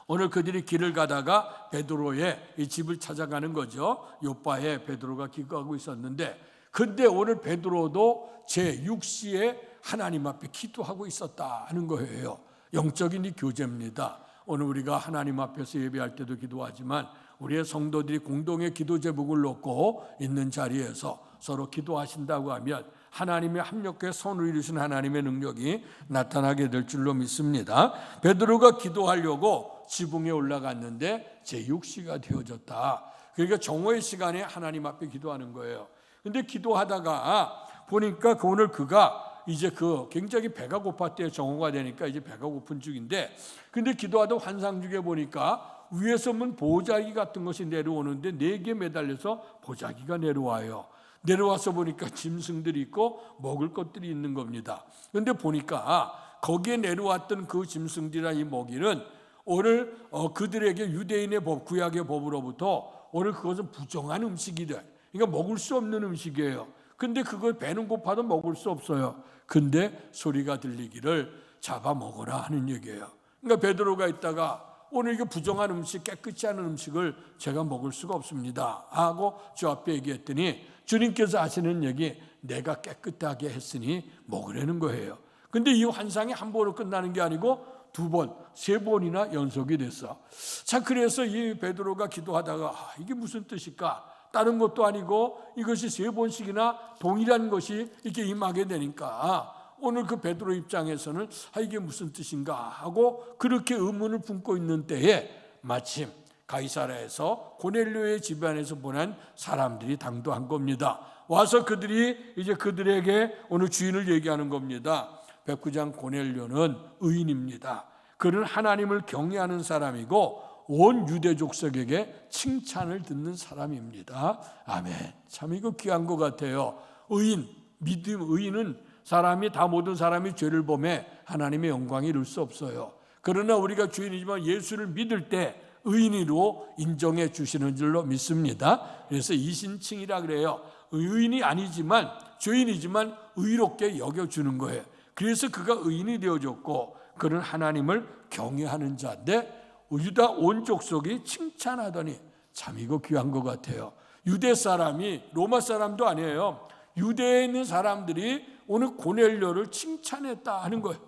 오늘 그들이 길을 가다가 베드로의 이 집을 찾아가는 거죠. 요바에 베드로가 기거하고 있었는데, 근데 오늘 베드로도 제6시에 하나님 앞에 기도하고 있었다 하는 거예요. 영적인 이 교제입니다. 오늘 우리가 하나님 앞에서 예배할 때도 기도하지만 우리의 성도들이 공동의 기도 제목을 놓고 있는 자리에서 서로 기도하신다고 하면 하나님의 합력해 선을 이루신 하나님의 능력이 나타나게 될 줄로 믿습니다. 베드로가 기도하려고 지붕에 올라갔는데 제6시가 되어졌다. 그러니까 정오의 시간에 하나님 앞에 기도하는 거예요. 근데 기도하다가 보니까 오늘 그가 이제 굉장히 배가 고팠대요. 정오가 되니까 이제 배가 고픈 중인데, 근데 기도하다 환상 중에 보니까 위에서 보자기 같은 것이 내려오는데 4개 매달려서 보자기가 내려와요. 내려와서 보니까 짐승들이 있고 먹을 것들이 있는 겁니다. 그런데 보니까 거기에 내려왔던 그 짐승들이나 이 먹이는 오늘 그들에게 유대인의 법, 구약의 법으로부터 오늘 그것은 부정한 음식이래. 그러니까 먹을 수 없는 음식이에요. 근데 그걸 배는 고파도 먹을 수 없어요. 근데 소리가 들리기를 잡아 먹어라 하는 얘기예요. 그러니까 베드로가 있다가 오늘 이게 부정한 음식, 깨끗지 않은 음식을 제가 먹을 수가 없습니다 하고 주 앞에 얘기했더니 주님께서 하시는 얘기, 내가 깨끗하게 했으니 먹으라는 거예요. 근데 이 환상이 한 번으로 끝나는 게 아니고 2번, 3번이나 연속이 됐어. 자, 그래서 이 베드로가 기도하다가 이게 무슨 뜻일까? 다른 것도 아니고 이것이 3번씩이나 동일한 것이 이렇게 임하게 되니까 오늘 그 베드로 입장에서는 이게 무슨 뜻인가 하고 그렇게 의문을 품고 있는 때에 마침 가이사랴에서 고넬료의 집안에서 보낸 사람들이 당도한 겁니다. 와서 그들이 이제 그들에게 오늘 주인을 얘기하는 겁니다. 백부장 고넬료는 의인입니다. 그는 하나님을 경외하는 사람이고 온 유대 족속에게 칭찬을 듣는 사람입니다. 아멘. 참 이거 귀한 것 같아요. 의인, 믿음, 의인은 모든 사람이 죄를 범해 하나님의 영광이 이룰 수 없어요. 그러나 우리가 주인이지만 예수를 믿을 때 의인으로 인정해 주시는 줄로 믿습니다. 그래서 이신칭이라 그래요. 의인이 아니지만 죄인이지만 의롭게 여겨주는 거예요. 그래서 그가 의인이 되어졌고 그는 하나님을 경외하는 자인데 유다 온 족속이 칭찬하더니 참 이거 귀한 것 같아요. 유대 사람이 로마 사람도 아니에요. 유대에 있는 사람들이 오늘 고넬료를 칭찬했다 하는 거예요.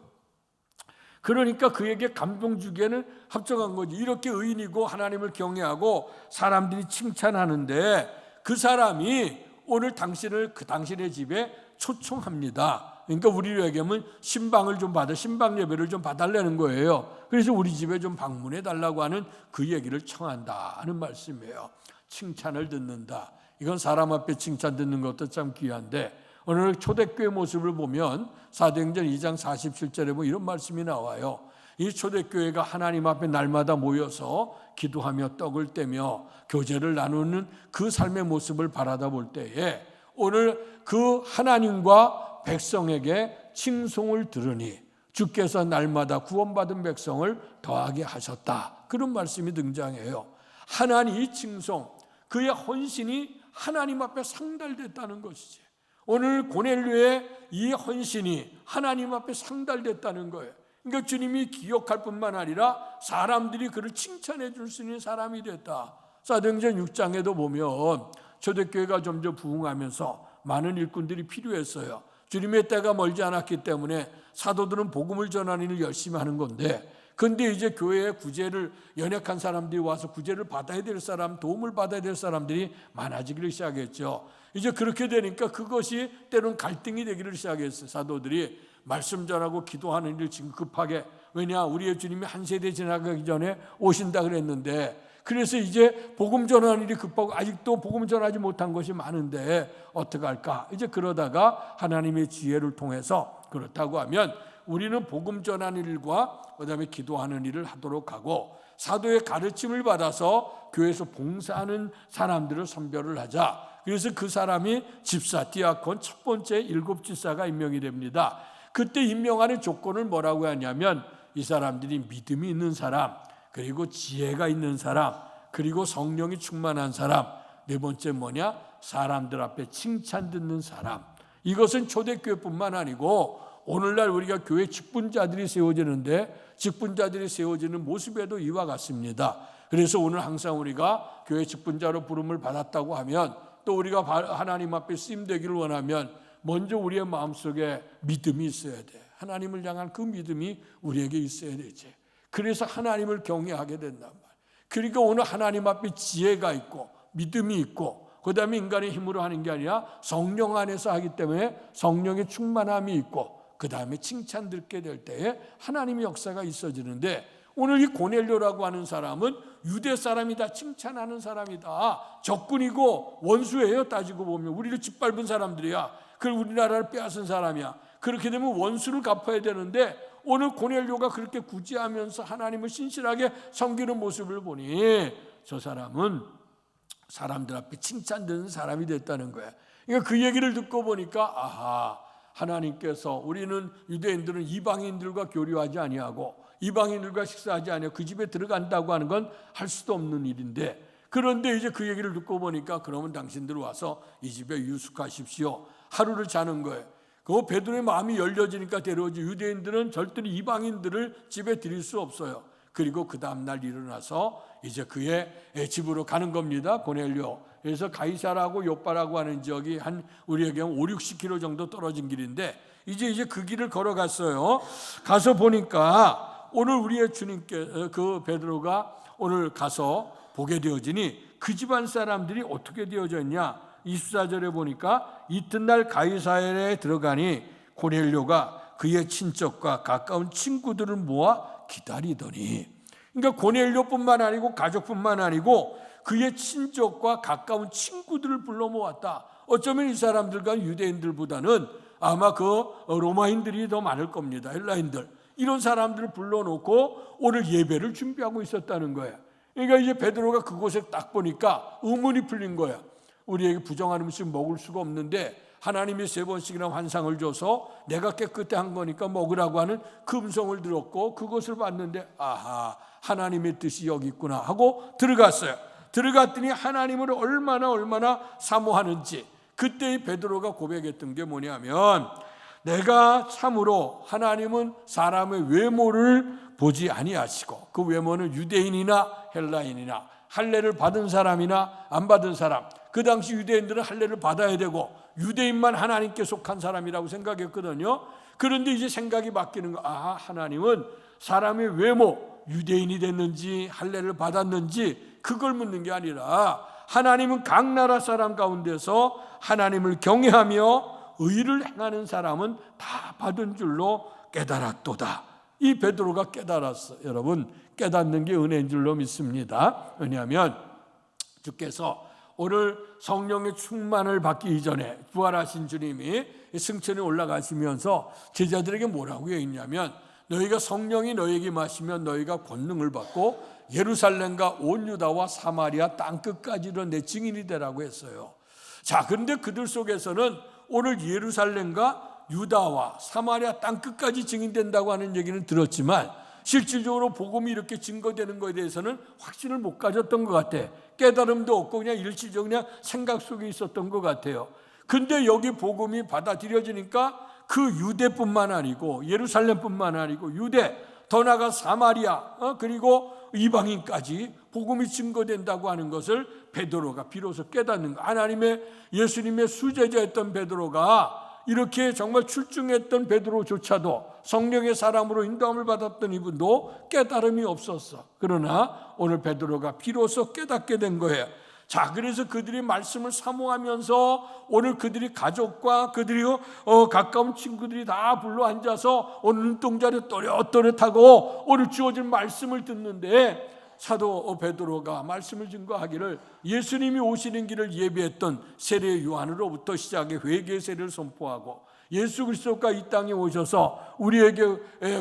그러니까 그에게 감동 주기에는 합정한 거지. 이렇게 의인이고 하나님을 경외하고 사람들이 칭찬하는데 그 사람이 오늘 당신의 집에 초청합니다. 그러니까 우리로 얘기하면 신방 예배를 좀 봐달라는 거예요. 그래서 우리 집에 좀 방문해 달라고 하는 그 얘기를 청한다 하는 말씀이에요. 칭찬을 듣는다. 이건 사람 앞에 칭찬 듣는 것도 참 귀한데 오늘 초대교회 모습을 보면 사도행전 2장 47절에 보면 이런 말씀이 나와요. 이 초대교회가 하나님 앞에 날마다 모여서 기도하며 떡을 떼며 교제를 나누는 그 삶의 모습을 바라다 볼 때에 오늘 그 하나님과 백성에게 칭송을 들으니 주께서 날마다 구원받은 백성을 더하게 하셨다. 그런 말씀이 등장해요. 하나님 이 칭송, 그의 헌신이 하나님 앞에 상달됐다는 것이지. 오늘 고넬료의 이 헌신이 하나님 앞에 상달됐다는 거예요. 그러니까 주님이 기억할 뿐만 아니라 사람들이 그를 칭찬해 줄 수 있는 사람이 됐다. 사도행전 6장에도 보면 초대교회가 점점 부흥하면서 많은 일꾼들이 필요했어요. 주님의 때가 멀지 않았기 때문에 사도들은 복음을 전하는 일을 열심히 하는 건데, 근데 이제 교회에 구제를 연약한 사람들이 와서 구제를 받아야 될 사람, 도움을 받아야 될 사람들이 많아지기를 시작했죠. 이제 그렇게 되니까 그것이 때로는 갈등이 되기를 시작했어요. 사도들이 말씀 전하고 기도하는 일 지금 급하게, 왜냐 우리의 주님이 한 세대 지나가기 전에 오신다 그랬는데, 그래서 이제 복음 전하는 일이 급하고 아직도 복음 전하지 못한 것이 많은데 어떡할까? 이제 그러다가 하나님의 지혜를 통해서 그렇다고 하면 우리는 복음 전하는 일과 그다음에 기도하는 일을 하도록 하고, 사도의 가르침을 받아서 교회에서 봉사하는 사람들을 선별을 하자. 그래서 그 사람이 집사, 디아콘 첫 번째 7 집사가 임명이 됩니다. 그때 임명하는 조건을 뭐라고 하냐면 이 사람들이 믿음이 있는 사람, 그리고 지혜가 있는 사람, 그리고 성령이 충만한 사람, 네 번째 뭐냐? 사람들 앞에 칭찬 듣는 사람. 이것은 초대교회뿐만 아니고 오늘날 우리가 교회 직분자들이 세워지는데, 직분자들이 세워지는 모습에도 이와 같습니다. 그래서 오늘 항상 우리가 교회 직분자로 부름을 받았다고 하면, 또 우리가 하나님 앞에 쓰임되기를 원하면 먼저 우리의 마음속에 믿음이 있어야 돼. 하나님을 향한 그 믿음이 우리에게 있어야 되지. 그래서 하나님을 경외하게 된단 말이에요. 그러니까 오늘 하나님 앞에 지혜가 있고 믿음이 있고, 그 다음에 인간의 힘으로 하는 게 아니라 성령 안에서 하기 때문에 성령의 충만함이 있고, 그 다음에 칭찬 듣게 될 때에 하나님의 역사가 있어지는데, 오늘 이 고넬료라고 하는 사람은 유대 사람이다, 칭찬하는 사람이다, 적군이고 원수예요. 따지고 보면 우리를 짓밟은 사람들이야. 그걸 우리나라를 빼앗은 사람이야. 그렇게 되면 원수를 갚아야 되는데, 오늘 고넬료가 그렇게 구제하면서 하나님을 신실하게 섬기는 모습을 보니 저 사람은 사람들 앞에 칭찬 듣는 사람이 됐다는 거야. 그러니까 그 얘기를 듣고 보니까 아하, 하나님께서, 우리는 유대인들은 이방인들과 교류하지 아니하고 이방인들과 식사하지 아니하고 그 집에 들어간다고 하는 건 할 수도 없는 일인데, 그런데 이제 그 얘기를 듣고 보니까 그러면 당신들 와서 이 집에 유숙하십시오. 하루를 자는 거예요. 그 베드로의 마음이 열려지니까 데려오지. 유대인들은 절대로 이방인들을 집에 들일 수 없어요. 그리고 그 다음날 일어나서 이제 그의 집으로 가는 겁니다. 고넬료. 그래서 가이사라고 요빠라고 하는 지역이 한 우리에게 5-60km 정도 떨어진 길인데, 이제 그 길을 걸어갔어요. 가서 보니까 오늘 우리의 주님께, 그 베드로가 오늘 가서 보게 되어지니 그 집안 사람들이 어떻게 되어졌냐? 24절에 보니까 이튿날 가이사랴에 들어가니 고넬료가 그의 친척과 가까운 친구들을 모아 기다리더니, 그러니까 고넬료뿐만 아니고 가족뿐만 아니고 그의 친족과 가까운 친구들을 불러 모았다. 어쩌면 이 사람들과 유대인들보다는 아마 그 로마인들이 더 많을 겁니다. 헬라인들. 이런 사람들을 불러놓고 오늘 예배를 준비하고 있었다는 거예요. 그러니까 이제 베드로가 그곳에 딱 보니까 의문이 풀린 거야. 우리에게 부정한 음식 먹을 수가 없는데 하나님이 3번씩이나 환상을 줘서 내가 깨끗한 거니까 먹으라고 하는 그 음성을 들었고, 그것을 봤는데 아하, 하나님의 뜻이 여기 있구나 하고 들어갔어요. 들어갔더니 하나님을 얼마나 사모하는지, 그때 베드로가 고백했던 게 뭐냐면, 내가 참으로 하나님은 사람의 외모를 보지 아니하시고, 그 외모는 유대인이나 헬라인이나 할례를 받은 사람이나 안 받은 사람, 그 당시 유대인들은 할례를 받아야 되고 유대인만 하나님께 속한 사람이라고 생각했거든요. 그런데 이제 생각이 바뀌는 거. 아, 하나님은 사람의 외모, 유대인이 됐는지 할례를 받았는지 그걸 묻는 게 아니라, 하나님은 각 나라 사람 가운데서 하나님을 경외하며 의를 행하는 사람은 다 받은 줄로 깨달았도다. 이 베드로가 깨달았어. 여러분, 깨닫는 게 은혜인 줄로 믿습니다. 왜냐하면 주께서 오늘 성령의 충만을 받기 이전에 부활하신 주님이 승천에 올라가시면서 제자들에게 뭐라고 했냐면, 너희가 성령이 너희에게 마시면 너희가 권능을 받고 예루살렘과 온 유다와 사마리아 땅끝까지로 내 증인이 되라고 했어요. 자, 그런데 그들 속에서는 오늘 예루살렘과 유다와 사마리아 땅끝까지 증인된다고 하는 얘기는 들었지만, 실질적으로 복음이 이렇게 증거되는 것에 대해서는 확신을 못 가졌던 것 같아. 깨달음도 없고 그냥 일시적으로 그냥 생각 속에 있었던 것 같아요. 근데 여기 복음이 받아들여지니까 그 유대뿐만 아니고 예루살렘뿐만 아니고 유대, 더 나아가 사마리아, 그리고 이방인까지 복음이 증거된다고 하는 것을 베드로가 비로소 깨닫는 거. 하나님의, 예수님의 수제자였던 베드로가, 이렇게 정말 출중했던 베드로조차도, 성령의 사람으로 인도함을 받았던 이분도 깨달음이 없었어. 그러나 오늘 베드로가 비로소 깨닫게 된 거예요. 자, 그래서 그들이 말씀을 사모하면서 오늘 그들이 가족과 그들이 가까운 친구들이 다 불러 앉아서 오늘 눈동자를 또렷또렷하고 오늘 주어진 말씀을 듣는데, 사도 베드로가 말씀을 증거하기를 예수님이 오시는 길을 예비했던 세례 요한으로부터 시작해 회개 세례를 선포하고 예수 그리스도가 이 땅에 오셔서 우리에게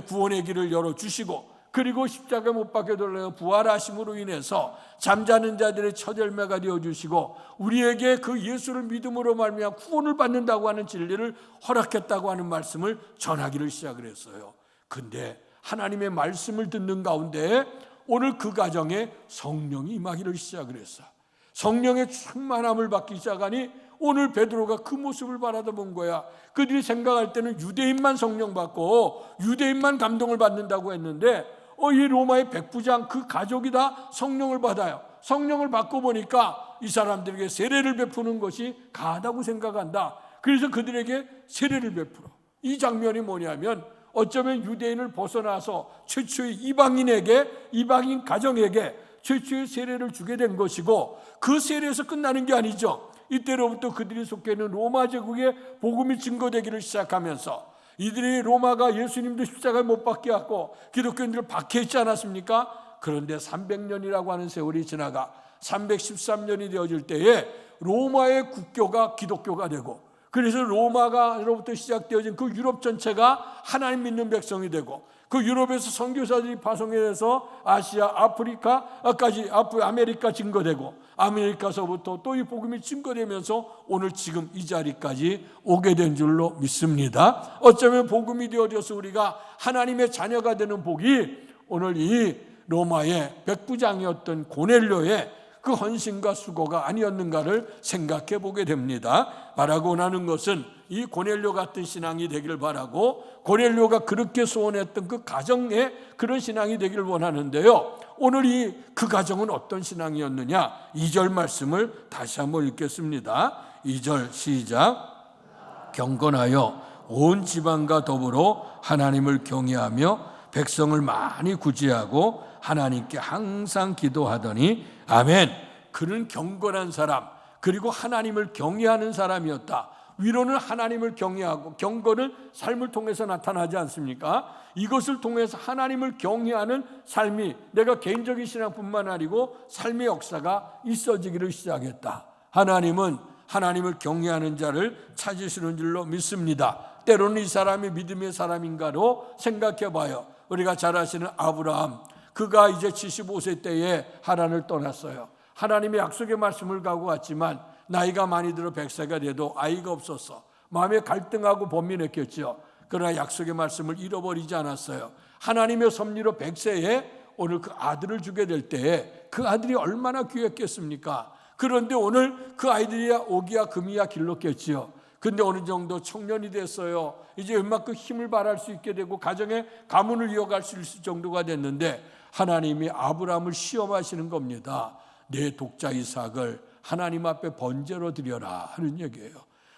구원의 길을 열어주시고, 그리고 십자가 못 박혀 돌려 부활하심으로 인해서 잠자는 자들의 첫 열매가 되어주시고 우리에게 그 예수를 믿음으로 말미암아 구원을 받는다고 하는 진리를 허락했다고 하는 말씀을 전하기를 시작을 했어요. 근데 하나님의 말씀을 듣는 가운데 오늘 그 가정에 성령이 임하기를 시작을 했어. 성령의 충만함을 받기 시작하니 오늘 베드로가 그 모습을 바라본 거야. 그들이 생각할 때는 유대인만 성령 받고 유대인만 감동을 받는다고 했는데 이 로마의 백부장 그 가족이 다 성령을 받아요. 성령을 받고 보니까 이 사람들에게 세례를 베푸는 것이 가하다고 생각한다. 그래서 그들에게 세례를 베풀어. 이 장면이 뭐냐면 어쩌면 유대인을 벗어나서 최초의 이방인 가정에게 최초의 세례를 주게 된 것이고, 그 세례에서 끝나는 게 아니죠. 이때로부터 그들이 속해 있는 로마 제국의 복음이 증거되기를 시작하면서 이들이 로마가 예수님도 십자가에 못 박게 하고 기독교인들을 박해했지 않았습니까? 그런데 300년이라고 하는 세월이 지나가 313년이 되어질 때에 로마의 국교가 기독교가 되고, 그래서 로마로부터 시작되어진 그 유럽 전체가 하나님 믿는 백성이 되고, 그 유럽에서 선교사들이 파송이 돼서 아시아, 아프리카까지 아메리카 증거되고, 아메리카서부터 또 이 복음이 증거되면서 오늘 지금 이 자리까지 오게 된 줄로 믿습니다. 어쩌면 복음이 되어져서 우리가 하나님의 자녀가 되는 복이 오늘 이 로마의 백부장이었던 고넬료의 그 헌신과 수고가 아니었는가를 생각해 보게 됩니다. 바라고 하는 것은 이 고넬료 같은 신앙이 되기를 바라고, 고넬료가 그렇게 소원했던 그 가정의 그런 신앙이 되기를 원하는데요. 오늘 그 가정은 어떤 신앙이었느냐? 2절 말씀을 다시 한번 읽겠습니다. 2절 시작. 경건하여 온 지방과 더불어 하나님을 경외하며 백성을 많이 구제하고 하나님께 항상 기도하더니 아멘. 그는 경건한 사람, 그리고 하나님을 경외하는 사람이었다. 위로는 하나님을 경외하고 경건은 삶을 통해서 나타나지 않습니까? 이것을 통해서 하나님을 경외하는 삶이 내가 개인적인 신앙뿐만 아니고 삶의 역사가 있어지기를 시작했다. 하나님은 하나님을 경외하는 자를 찾으시는 줄로 믿습니다. 때로는 이 사람이 믿음의 사람인가로 생각해 봐요. 우리가 잘 아시는 아브라함, 그가 이제 75세 때에 하란을 떠났어요. 하나님의 약속의 말씀을 가고 갔지만 나이가 많이 들어 100세가 돼도 아이가 없었어. 마음에 갈등하고 번민했겠죠. 그러나 약속의 말씀을 잃어버리지 않았어요. 하나님의 섭리로 100세에 오늘 그 아들을 주게 될 때에 그 아들이 얼마나 귀했겠습니까? 그런데 오늘 그 아이들이야 오기야 금이야 길렀겠지요. 근데 어느 정도 청년이 됐어요. 이제 웬만큼 힘을 발할 수 있게 되고 가정의 가문을 이어갈 수 있을 정도가 됐는데 하나님이 아브라함을 시험하시는 겁니다. 내 독자 이삭을 하나님 앞에 번제로 드려라 하는 얘기예요.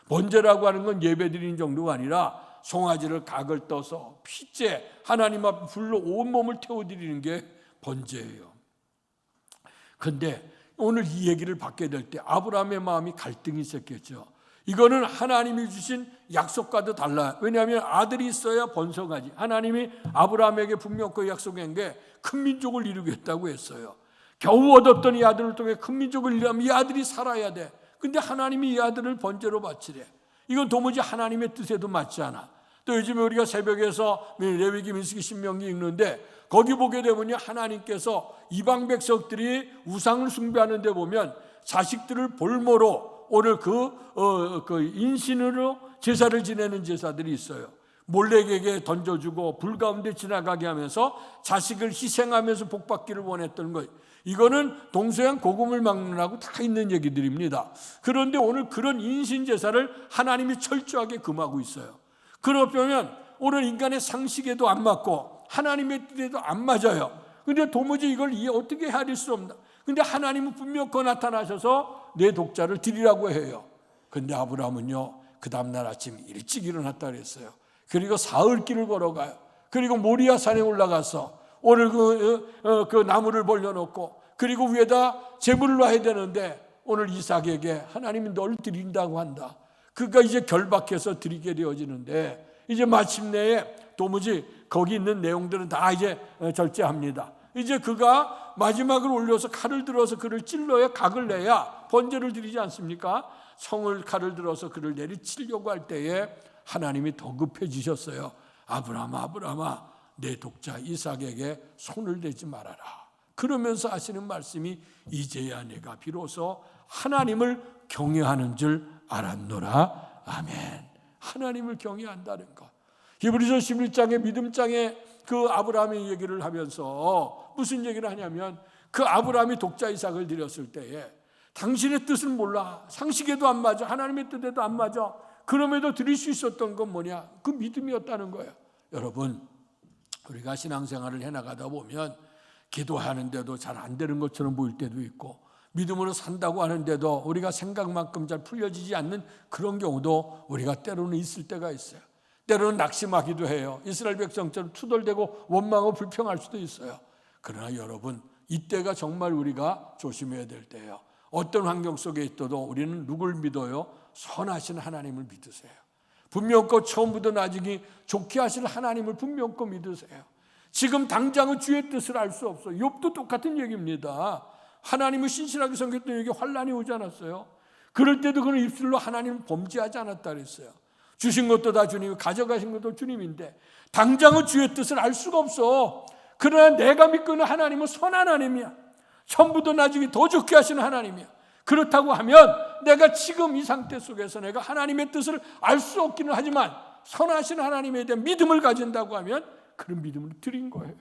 번제라고 하는 건 예배 드리는 정도가 아니라 송아지를 각을 떠서 피째 하나님 앞에 불로 온몸을 태워드리는 게 번제예요. 근데 오늘 이 얘기를 받게 될 때 아브라함의 마음이 갈등이 있었겠죠. 이거는 하나님이 주신 약속과도 달라요. 왜냐하면 아들이 있어야 번성하지. 하나님이 아브라함에게 분명 그 약속한 게 큰 민족을 이루겠다고 했어요. 겨우 얻었던 이 아들을 통해 큰 민족을 이루려면 이 아들이 살아야 돼. 근데 하나님이 이 아들을 번제로 바치래. 이건 도무지 하나님의 뜻에도 맞지 않아. 또 요즘에 우리가 새벽에서 레위기, 민수기, 신명기 읽는데 거기 보게 되면 하나님께서 이방 백성들이 우상을 숭배하는 데 보면 자식들을 볼모로 오늘 그 인신으로 제사를 지내는 제사들이 있어요. 몰렉에게 던져주고 불 가운데 지나가게 하면서 자식을 희생하면서 복받기를 원했던 거예요. 이거는 동서양 고금을 막론하고 다 있는 얘기들입니다. 그런데 오늘 그런 인신 제사를 하나님이 철저하게 금하고 있어요. 그러면 오늘 인간의 상식에도 안 맞고 하나님의 뜻에도 안 맞아요. 근데 도무지 이걸 어떻게 헤아릴 수 없나. 근데 하나님은 분명히 나타나셔서 내 독자를 드리라고 해요. 근데 아브라함은요, 그 다음날 아침 일찍 일어났다 그랬어요. 그리고 사흘길을 걸어가요. 그리고 모리아 산에 올라가서 오늘 그 나무를 벌려놓고 그리고 위에다 제물을 놔야 되는데 오늘 이삭에게 하나님이 널 드린다고 한다. 그가 이제 결박해서 드리게 되어지는데 이제 마침내에 도무지 거기 있는 내용들은 다 이제 절제합니다. 이제 그가 마지막을 올려서 칼을 들어서 그를 찔러야 각을 내야 번제를 드리지 않습니까? 칼을 들어서 그를 내리치려고 할 때에 하나님이 더 급해지셨어요. 아브라함아 내 독자 이삭에게 손을 대지 말아라. 그러면서 하시는 말씀이 이제야 내가 비로소 하나님을 경외하는 줄 알았노라. 아멘. 하나님을 경외한다는 것. 히브리서 11장의 믿음장에 그 아브라함의 얘기를 하면서 무슨 얘기를 하냐면 그 아브라함이 독자 이삭을 드렸을 때에 당신의 뜻은 몰라. 상식에도 안 맞아. 하나님의 뜻에도 안 맞아. 그럼에도 드릴 수 있었던 건 뭐냐? 그 믿음이었다는 거예요. 여러분, 우리가 신앙생활을 해나가다 보면 기도하는데도 잘 안 되는 것처럼 보일 때도 있고 믿음으로 산다고 하는데도 우리가 생각만큼 잘 풀려지지 않는 그런 경우도 우리가 때로는 있을 때가 있어요. 때로는 낙심하기도 해요. 이스라엘 백성처럼 투덜대고 원망하고 불평할 수도 있어요. 그러나 여러분, 이때가 정말 우리가 조심해야 될 때예요. 어떤 환경 속에 있어도 우리는 누굴 믿어요? 선하신 하나님을 믿으세요. 분명코 처음부터 나중에 좋게 하실 하나님을 분명코 믿으세요. 지금 당장은 주의 뜻을 알 수 없어요. 욥도 똑같은 얘기입니다. 하나님을 신실하게 섬겼던 에게 환난이 오지 않았어요. 그럴 때도 그는 입술로 하나님을 범죄하지 않았다 그랬어요. 주신 것도 다 주님이, 가져가신 것도 주님인데 당장은 주의 뜻을 알 수가 없어. 그러나 내가 믿고 있는 하나님은 선한 하나님이야. 처음부터 나중에 더 좋게 하시는 하나님이야. 그렇다고 하면 내가 지금 이 상태 속에서 내가 하나님의 뜻을 알 수 없기는 하지만 선하신 하나님에 대한 믿음을 가진다고 하면 그런 믿음을 드린 거예요.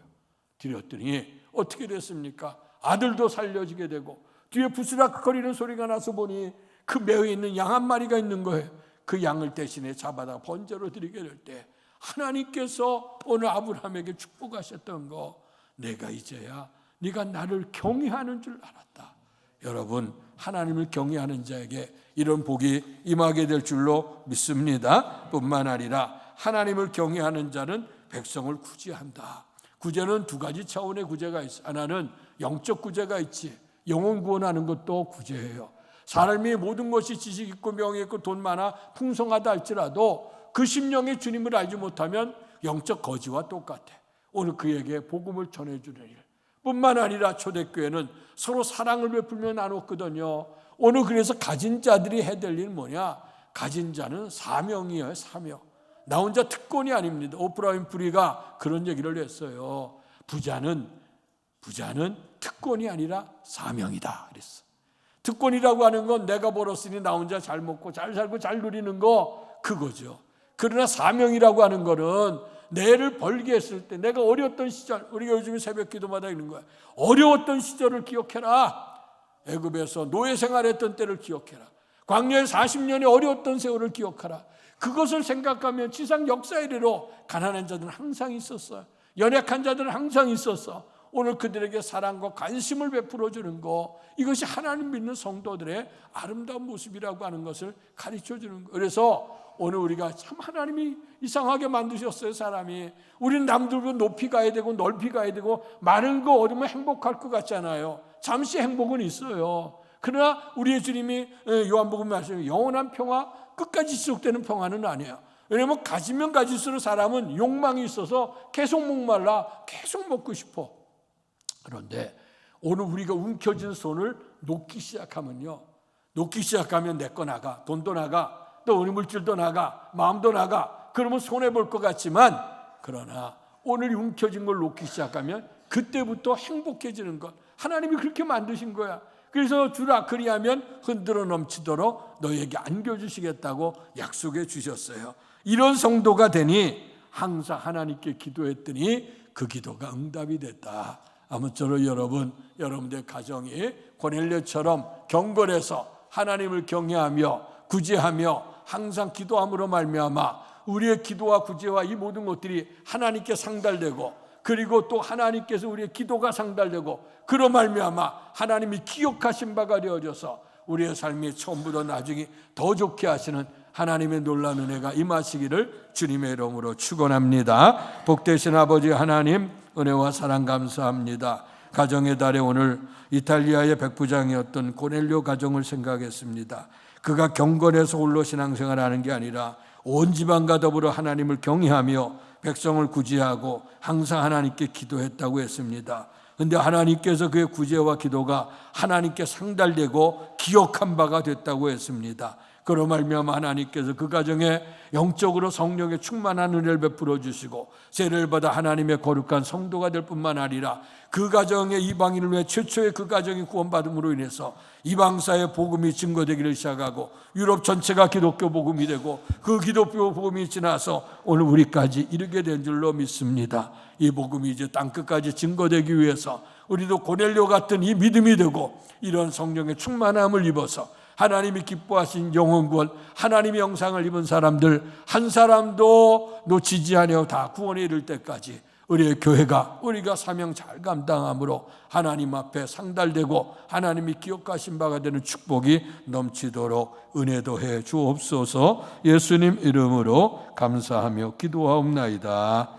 드렸더니 어떻게 됐습니까? 아들도 살려지게 되고 뒤에 부스락거리는 소리가 나서 보니 그 매어 있는 양 한 마리가 있는 거예요. 그 양을 대신에 잡아다 번제로 드리게 될 때 하나님께서 오늘 아브라함에게 축복하셨던 거, 내가 이제야 네가 나를 경외하는 줄 알았다. 여러분, 하나님을 경외하는 자에게 이런 복이 임하게 될 줄로 믿습니다. 뿐만 아니라 하나님을 경외하는 자는 백성을 구제한다. 구제는 두 가지 차원의 구제가 있어. 하나는 영적 구제가 있지. 영혼 구원하는 것도 구제예요. 사람이 모든 것이 지식 있고 명예 있고 돈 많아 풍성하다 할지라도 그 심령의 주님을 알지 못하면 영적 거지와 똑같아. 오늘 그에게 복음을 전해주는 일. 뿐만 아니라 초대교회는 서로 사랑을 베풀며 나눴거든요. 오늘 그래서 가진 자들이 해야 될 일은 뭐냐? 가진 자는 사명이에요. 사명. 나 혼자 특권이 아닙니다. 오프라 윈프리가 그런 얘기를 했어요. 부자는 특권이 아니라 사명이다 그랬어. 특권이라고 하는 건 내가 벌었으니 나 혼자 잘 먹고 잘 살고 잘 누리는 거, 그거죠. 그러나 사명이라고 하는 거는 내를 벌게 했을 때, 내가 어려웠던 시절, 우리가 요즘에 새벽 기도마다 있는 거야. 어려웠던 시절을 기억해라. 애굽에서 노예 생활했던 때를 기억해라. 광야의 40년의 어려웠던 세월을 기억하라. 그것을 생각하면 지상 역사 이래로 가난한 자들은 항상 있었어요. 연약한 자들은 항상 있었어. 오늘 그들에게 사랑과 관심을 베풀어 주는 거, 이것이 하나님 믿는 성도들의 아름다운 모습이라고 하는 것을 가르쳐 주는 거. 그래서 오늘 우리가 참 하나님이 이상하게 만드셨어요. 사람이. 우리는 남들보다 높이 가야 되고 넓이 가야 되고 많은 거 얻으면 행복할 것 같잖아요. 잠시 행복은 있어요. 그러나 우리의 주님이 요한복음 말씀에 영원한 평화, 끝까지 지속되는 평화는 아니에요. 왜냐하면 가지면 가질수록 사람은 욕망이 있어서 계속 목말라 계속 먹고 싶어. 그런데 오늘 우리가 움켜쥔 손을 놓기 시작하면요, 놓기 시작하면 내 거 나가, 돈도 나가, 또 우리 물질도 나가, 마음도 나가. 그러면 손해볼 것 같지만, 그러나 오늘 움켜진 걸 놓기 시작하면 그때부터 행복해지는 것. 하나님이 그렇게 만드신 거야. 그래서 주라 그리하면 흔들어 넘치도록 너에게 안겨주시겠다고 약속해 주셨어요. 이런 성도가 되니 항상 하나님께 기도했더니 그 기도가 응답이 됐다. 아무쪼록 여러분들 가정이 고넬료처럼 경건해서 하나님을 경외하며 구제하며 항상 기도함으로 말미암아 우리의 기도와 구제와 이 모든 것들이 하나님께 상달되고, 그리고 또 하나님께서 우리의 기도가 상달되고, 그로 말미암아 하나님이 기억하신 바가 되어져서 우리의 삶이 처음부터 나중에 더 좋게 하시는 하나님의 놀라운 은혜가 임하시기를 주님의 이름으로 축원합니다. 복되신 아버지 하나님, 은혜와 사랑 감사합니다. 가정의 달에 오늘 이탈리아의 백부장이었던 고넬료 가정을 생각했습니다. 그가 경건해서 홀로 신앙생활하는 게 아니라 온 집안과 더불어 하나님을 경외하며 백성을 구제하고 항상 하나님께 기도했다고 했습니다. 그런데 하나님께서 그의 구제와 기도가 하나님께 상달되고 기억한 바가 됐다고 했습니다. 그로 말미암아 하나님께서 그 가정에 영적으로 성령의 충만한 은혜를 베풀어 주시고 세례를 받아 하나님의 거룩한 성도가 될 뿐만 아니라 그 가정의 이방인을 위해 최초의 그 가정이 구원받음으로 인해서 이방사의 복음이 증거되기를 시작하고 유럽 전체가 기독교 복음이 되고 그 기독교 복음이 지나서 오늘 우리까지 이르게 된 줄로 믿습니다. 이 복음이 이제 땅끝까지 증거되기 위해서 우리도 고넬료 같은 이 믿음이 되고 이런 성령의 충만함을 입어서 하나님이 기뻐하신 영혼구원, 하나님의 영상을 입은 사람들 한 사람도 놓치지 아니하고 다 구원에 이를 때까지 우리의 교회가 우리가 사명 잘 감당함으로 하나님 앞에 상달되고 하나님이 기억하신 바가 되는 축복이 넘치도록 은혜도 해 주옵소서. 예수님 이름으로 감사하며 기도하옵나이다.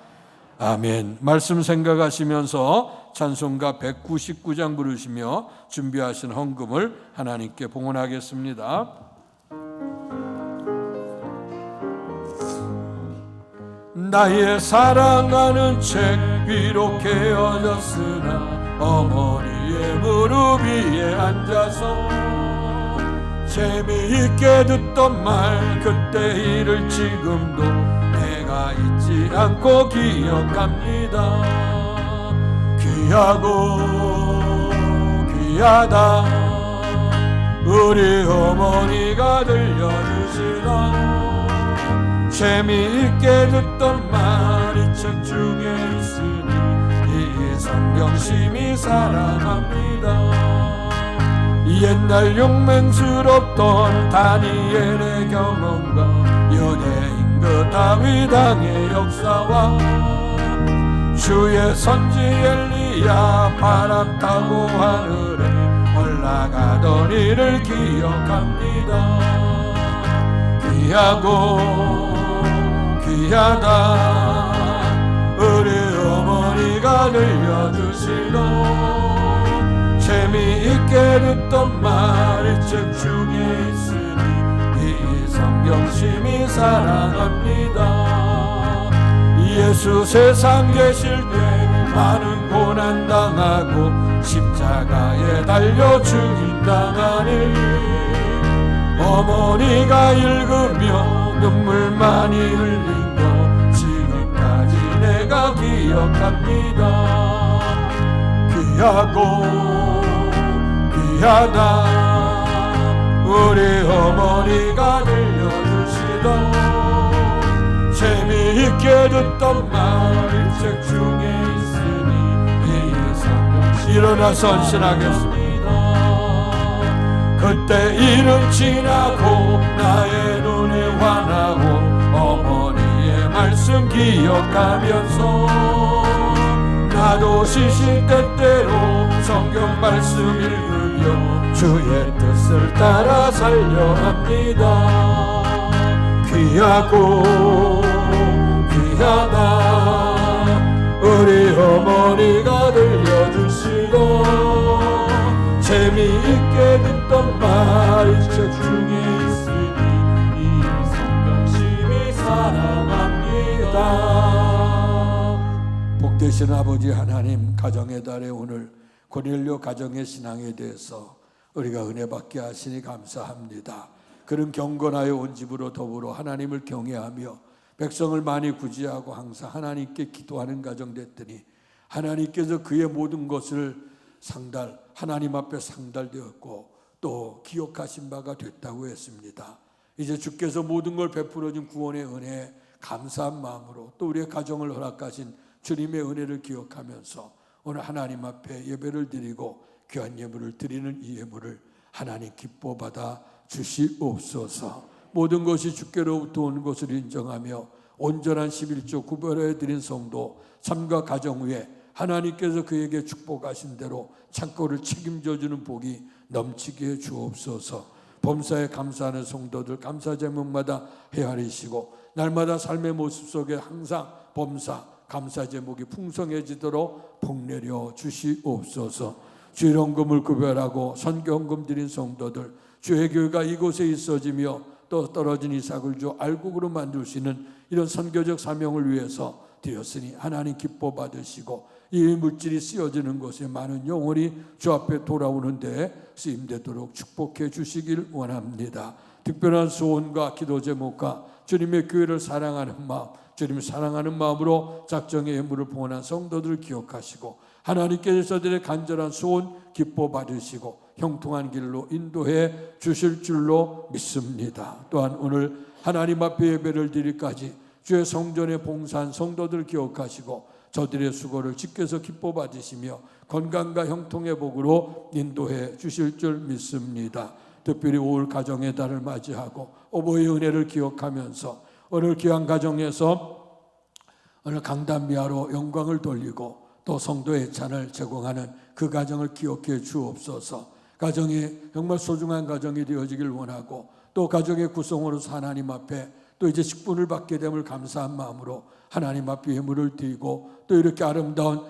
아멘. 말씀 생각하시면서 찬송가 199장 부르시며 준비하신 헌금을 하나님께 봉헌하겠습니다. 나의 사랑하는 책 비록 헤어졌으나 어머니의 무릎 위에 앉아서 재미있게 듣던 말 그때 일을 지금도 내가 잊지 않고 기억합니다. 귀하고 귀하다 우리 어머니가 들려주시던 재미있게 듣던 말 이 책 중에 있으니 이 성경심이 사랑합니다. 옛날 용맹스럽던 다니엘의 경험과 연예인 그 다윗 왕의 역사와 주의 선지 엘리야 바람 타고 하늘에 올라가던 일을 기억합니다. 귀하고 귀하다 우리 어머니가 들려주시던 재미있게 듣던 말 이 책 중에 있으니 이 성경심이 사랑합니다. 예수 세상 계실 때 많은 고난 당하고 십자가에 달려 죽임당하니 어머니가 읽으며 눈물 많이 흘린 거 지금까지 내가 기억합니다. 귀하고 귀하다 우리 어머니가 들려주시던 재미있게 듣던 말 이 책 중에 있으니 이 성경 일어나 선신하겠습니다. 그때 일은 지나고 나의 눈에 환하고 어머니의 말씀 기억하면서 나도 시시때때로 성경 말씀 읽으며 주의 뜻을 따라 살려 합니다. 귀하고 귀하다 우리 어머니가 들려주시던 재미있게 듣던 말 이 책 중에 있으니 이 성경심이 사랑합니다. 복되신 아버지 하나님, 가정의 달에 오늘 고넬료 가정의 신앙에 대해서 우리가 은혜 받게 하시니 감사합니다. 그는 경건하여 온 집으로 더불어 하나님을 경외하며 백성을 많이 구제하고 항상 하나님께 기도하는 가정 됐더니 하나님께서 그의 모든 것을 하나님 앞에 상달되었고 또 기억하신 바가 됐다고 했습니다. 이제 주께서 모든 걸 베풀어 준 구원의 은혜에 감사한 마음으로 또 우리의 가정을 허락하신 주님의 은혜를 기억하면서 오늘 하나님 앞에 예배를 드리고 귀한 예물을 드리는 이 예물을 하나님 기뻐 받아 주시옵소서. 모든 것이 주께로부터 온 것을 인정하며 온전한 11조 구별해 드린 성도 삶과 가정 위에 하나님께서 그에게 축복하신 대로 창고를 책임져 주는 복이 넘치게 해 주옵소서. 범사에 감사하는 성도들 감사 제목마다 헤아리시고 날마다 삶의 모습 속에 항상 범사 감사 제목이 풍성해지도록 복내려 주시옵소서. 주일헌금을 구별하고 선교헌금 드린 성도들, 주의 교회가 이곳에 있어지며 또 떨어진 이삭을 주 알곡으로 만들 수 있는 이런 선교적 사명을 위해서 드렸으니 하나님 기뻐 받으시고 이 물질이 쓰여지는 곳에 많은 영혼이 주 앞에 돌아오는 데 쓰임되도록 축복해 주시길 원합니다. 특별한 소원과 기도 제목과 주님의 교회를 사랑하는 마음, 주님을 사랑하는 마음으로 작정의 예물을 봉헌한 성도들을 기억하시고 하나님께서 저들의 간절한 소원 기뻐 받으시고 형통한 길로 인도해 주실 줄로 믿습니다. 또한 오늘 하나님 앞에 예배를 드리기까지 주의 성전에 봉사한 성도들을 기억하시고 저들의 수고를 주께서 기뻐 받으시며 건강과 형통의 복으로 인도해 주실 줄 믿습니다. 특별히 5월 가정의 달을 맞이하고 어버이의 은혜를 기억하면서 오늘 귀한 가정에서 오늘 강단미화로 영광을 돌리고 또 성도의 찬을 제공하는 그 가정을 기억해 주옵소서. 가정이 정말 소중한 가정이 되어지길 원하고 또 가정의 구성으로서 하나님 앞에 또 이제 직분을 받게 됨을 감사한 마음으로 하나님 앞에 예물을 드리고 또 이렇게 아름다운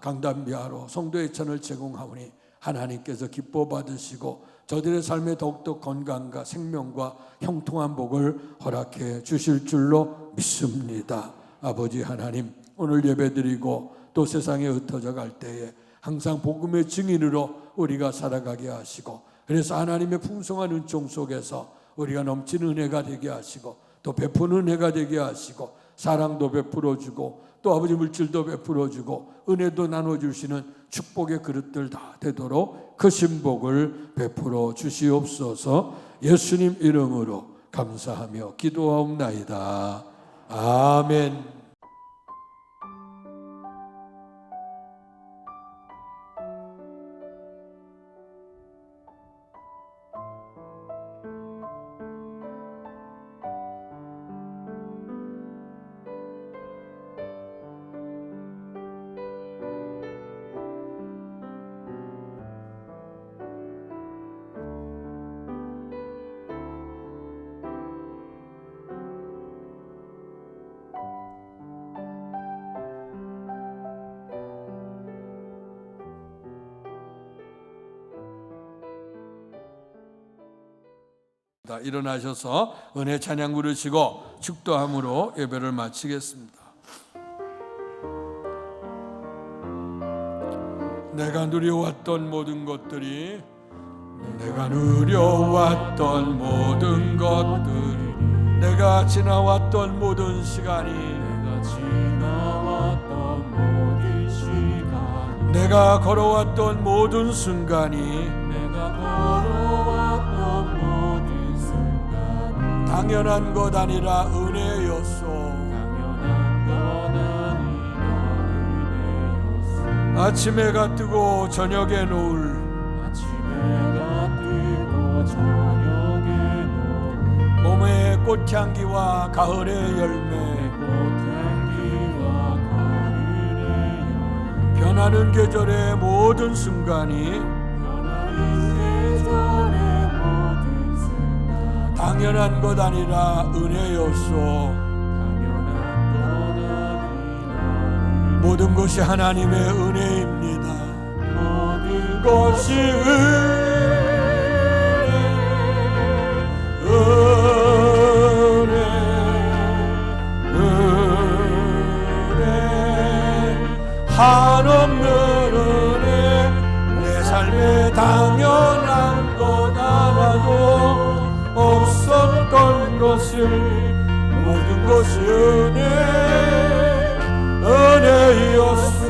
강단미화로 성도의 찬을 제공하오니 하나님께서 기뻐 받으시고 저들의 삶에 더욱더 건강과 생명과 형통한 복을 허락해 주실 줄로 믿습니다. 아버지 하나님, 오늘 예배드리고 또 세상에 흩어져 갈 때에 항상 복음의 증인으로 우리가 살아가게 하시고 그래서 하나님의 풍성한 은총 속에서 우리가 넘치는 은혜가 되게 하시고 또 베푸는 은혜가 되게 하시고 사랑도 베풀어주고 또 아버지 물질도 베풀어주고 은혜도 나눠주시는 축복의 그릇들 다 되도록 크신 복을 베풀어 주시옵소서. 예수님 이름으로 감사하며 기도하옵나이다. 아멘. 일어나셔서 은혜 찬양 부르시고 축도함으로 예배를 마치겠습니다. 내가 누려왔던 모든 것들이 내가 지나왔던 모든 시간이 내가 걸어왔던 모든 순간이 당연한 것 아니라 은혜였소. 아침 해가 뜨고 저녁에 노을 봄의 꽃향기와 가을의 열매 변하는 계절의 모든 순간이 당연한 것 아니라 은혜였소. 모든 것이 하나님의 은혜입니다. 모든 것이 은혜 한없는 은혜 내 삶에 당연한 것 하나도 없었던 것을 모든 것이 은혜였소.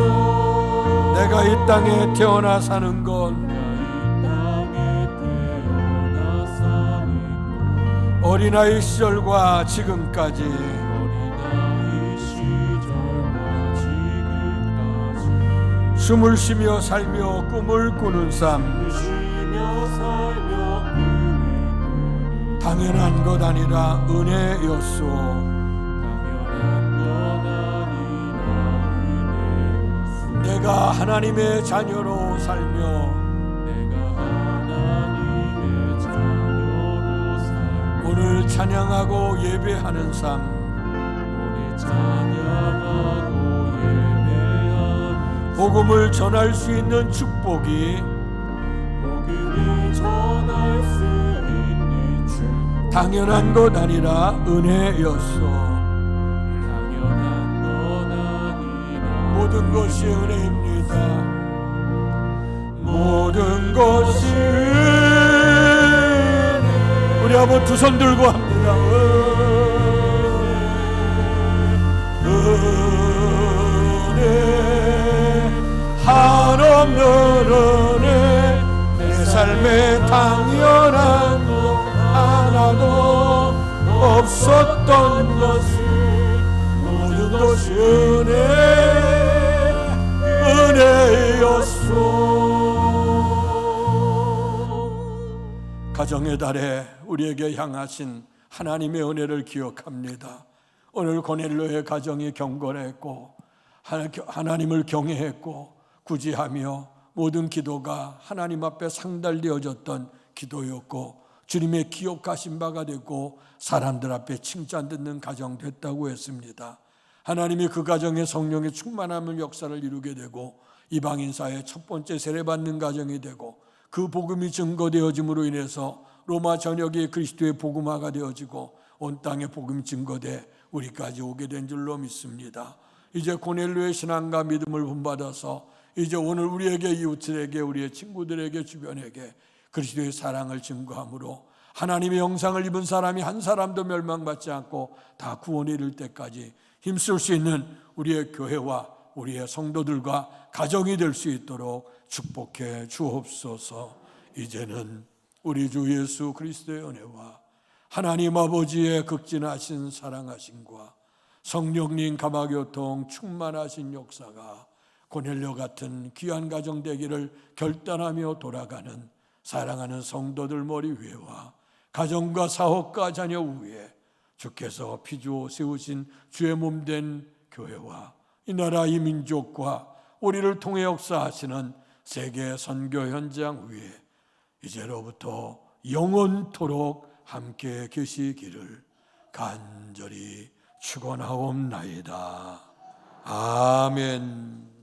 내가 이 땅에 태어나 사는 건 어린아이 시절과 지금까지 숨을 쉬며 살며 꿈을 꾸는 삶 당연한 것 아니라 은혜였소. 내가 하나님의 자녀로 살며 오늘 찬양하고 예배하는 삶 복음을 전할 수 있는 축복이 복음을 전할 수 있는 축복 당연한 것 아니라 은혜였소. 당연한 건 아니라 모든 것이 은혜입니다. 모든 것이 은혜. 우리 한번 두 손 들고 합니다. 은혜, 한없는 은혜, 내 삶에 당연한 것 하나도 없었던 것이 모든 것이 은혜였소. 가정의 달에 우리에게 향하신 하나님의 은혜를 기억합니다. 오늘 고넬료의 가정이 경건했고 하나님을 경외했고 구제하며 모든 기도가 하나님 앞에 상달되어졌던 기도였고 주님의 기억하신 바가 되고 사람들 앞에 칭찬 듣는 가정 됐다고 했습니다. 하나님이 그 가정에 성령의 충만함을 역사를 이루게 되고 이방인 사회의 첫 번째 세례받는 가정이 되고 그 복음이 증거되어짐으로 인해서 로마 전역이 그리스도의 복음화가 되어지고 온 땅에 복음이 증거돼 우리까지 오게 된 줄로 믿습니다. 이제 고넬료의 신앙과 믿음을 본받아서 이제 오늘 우리에게, 이웃들에게, 우리의 친구들에게, 주변에게 그리스도의 사랑을 증거함으로 하나님의 영상을 입은 사람이 한 사람도 멸망받지 않고 다 구원에 이를 때까지 힘쓸 수 있는 우리의 교회와 우리의 성도들과 가정이 될 수 있도록 축복해 주옵소서. 이제는 우리 주 예수 그리스도의 은혜와 하나님 아버지의 극진하신 사랑하심과 성령님 감화교통 충만하신 역사가 고넬료 같은 귀한 가정 되기를 결단하며 돌아가는 사랑하는 성도들 머리 위에와 가정과 사업과 자녀 위에 주께서 피주어 세우신 주의 몸된 교회와 이 나라 이 민족과 우리를 통해 역사하시는 세계 선교 현장 위에 이제로부터 영원토록 함께 계시기를 간절히 축원하옵나이다. 아멘.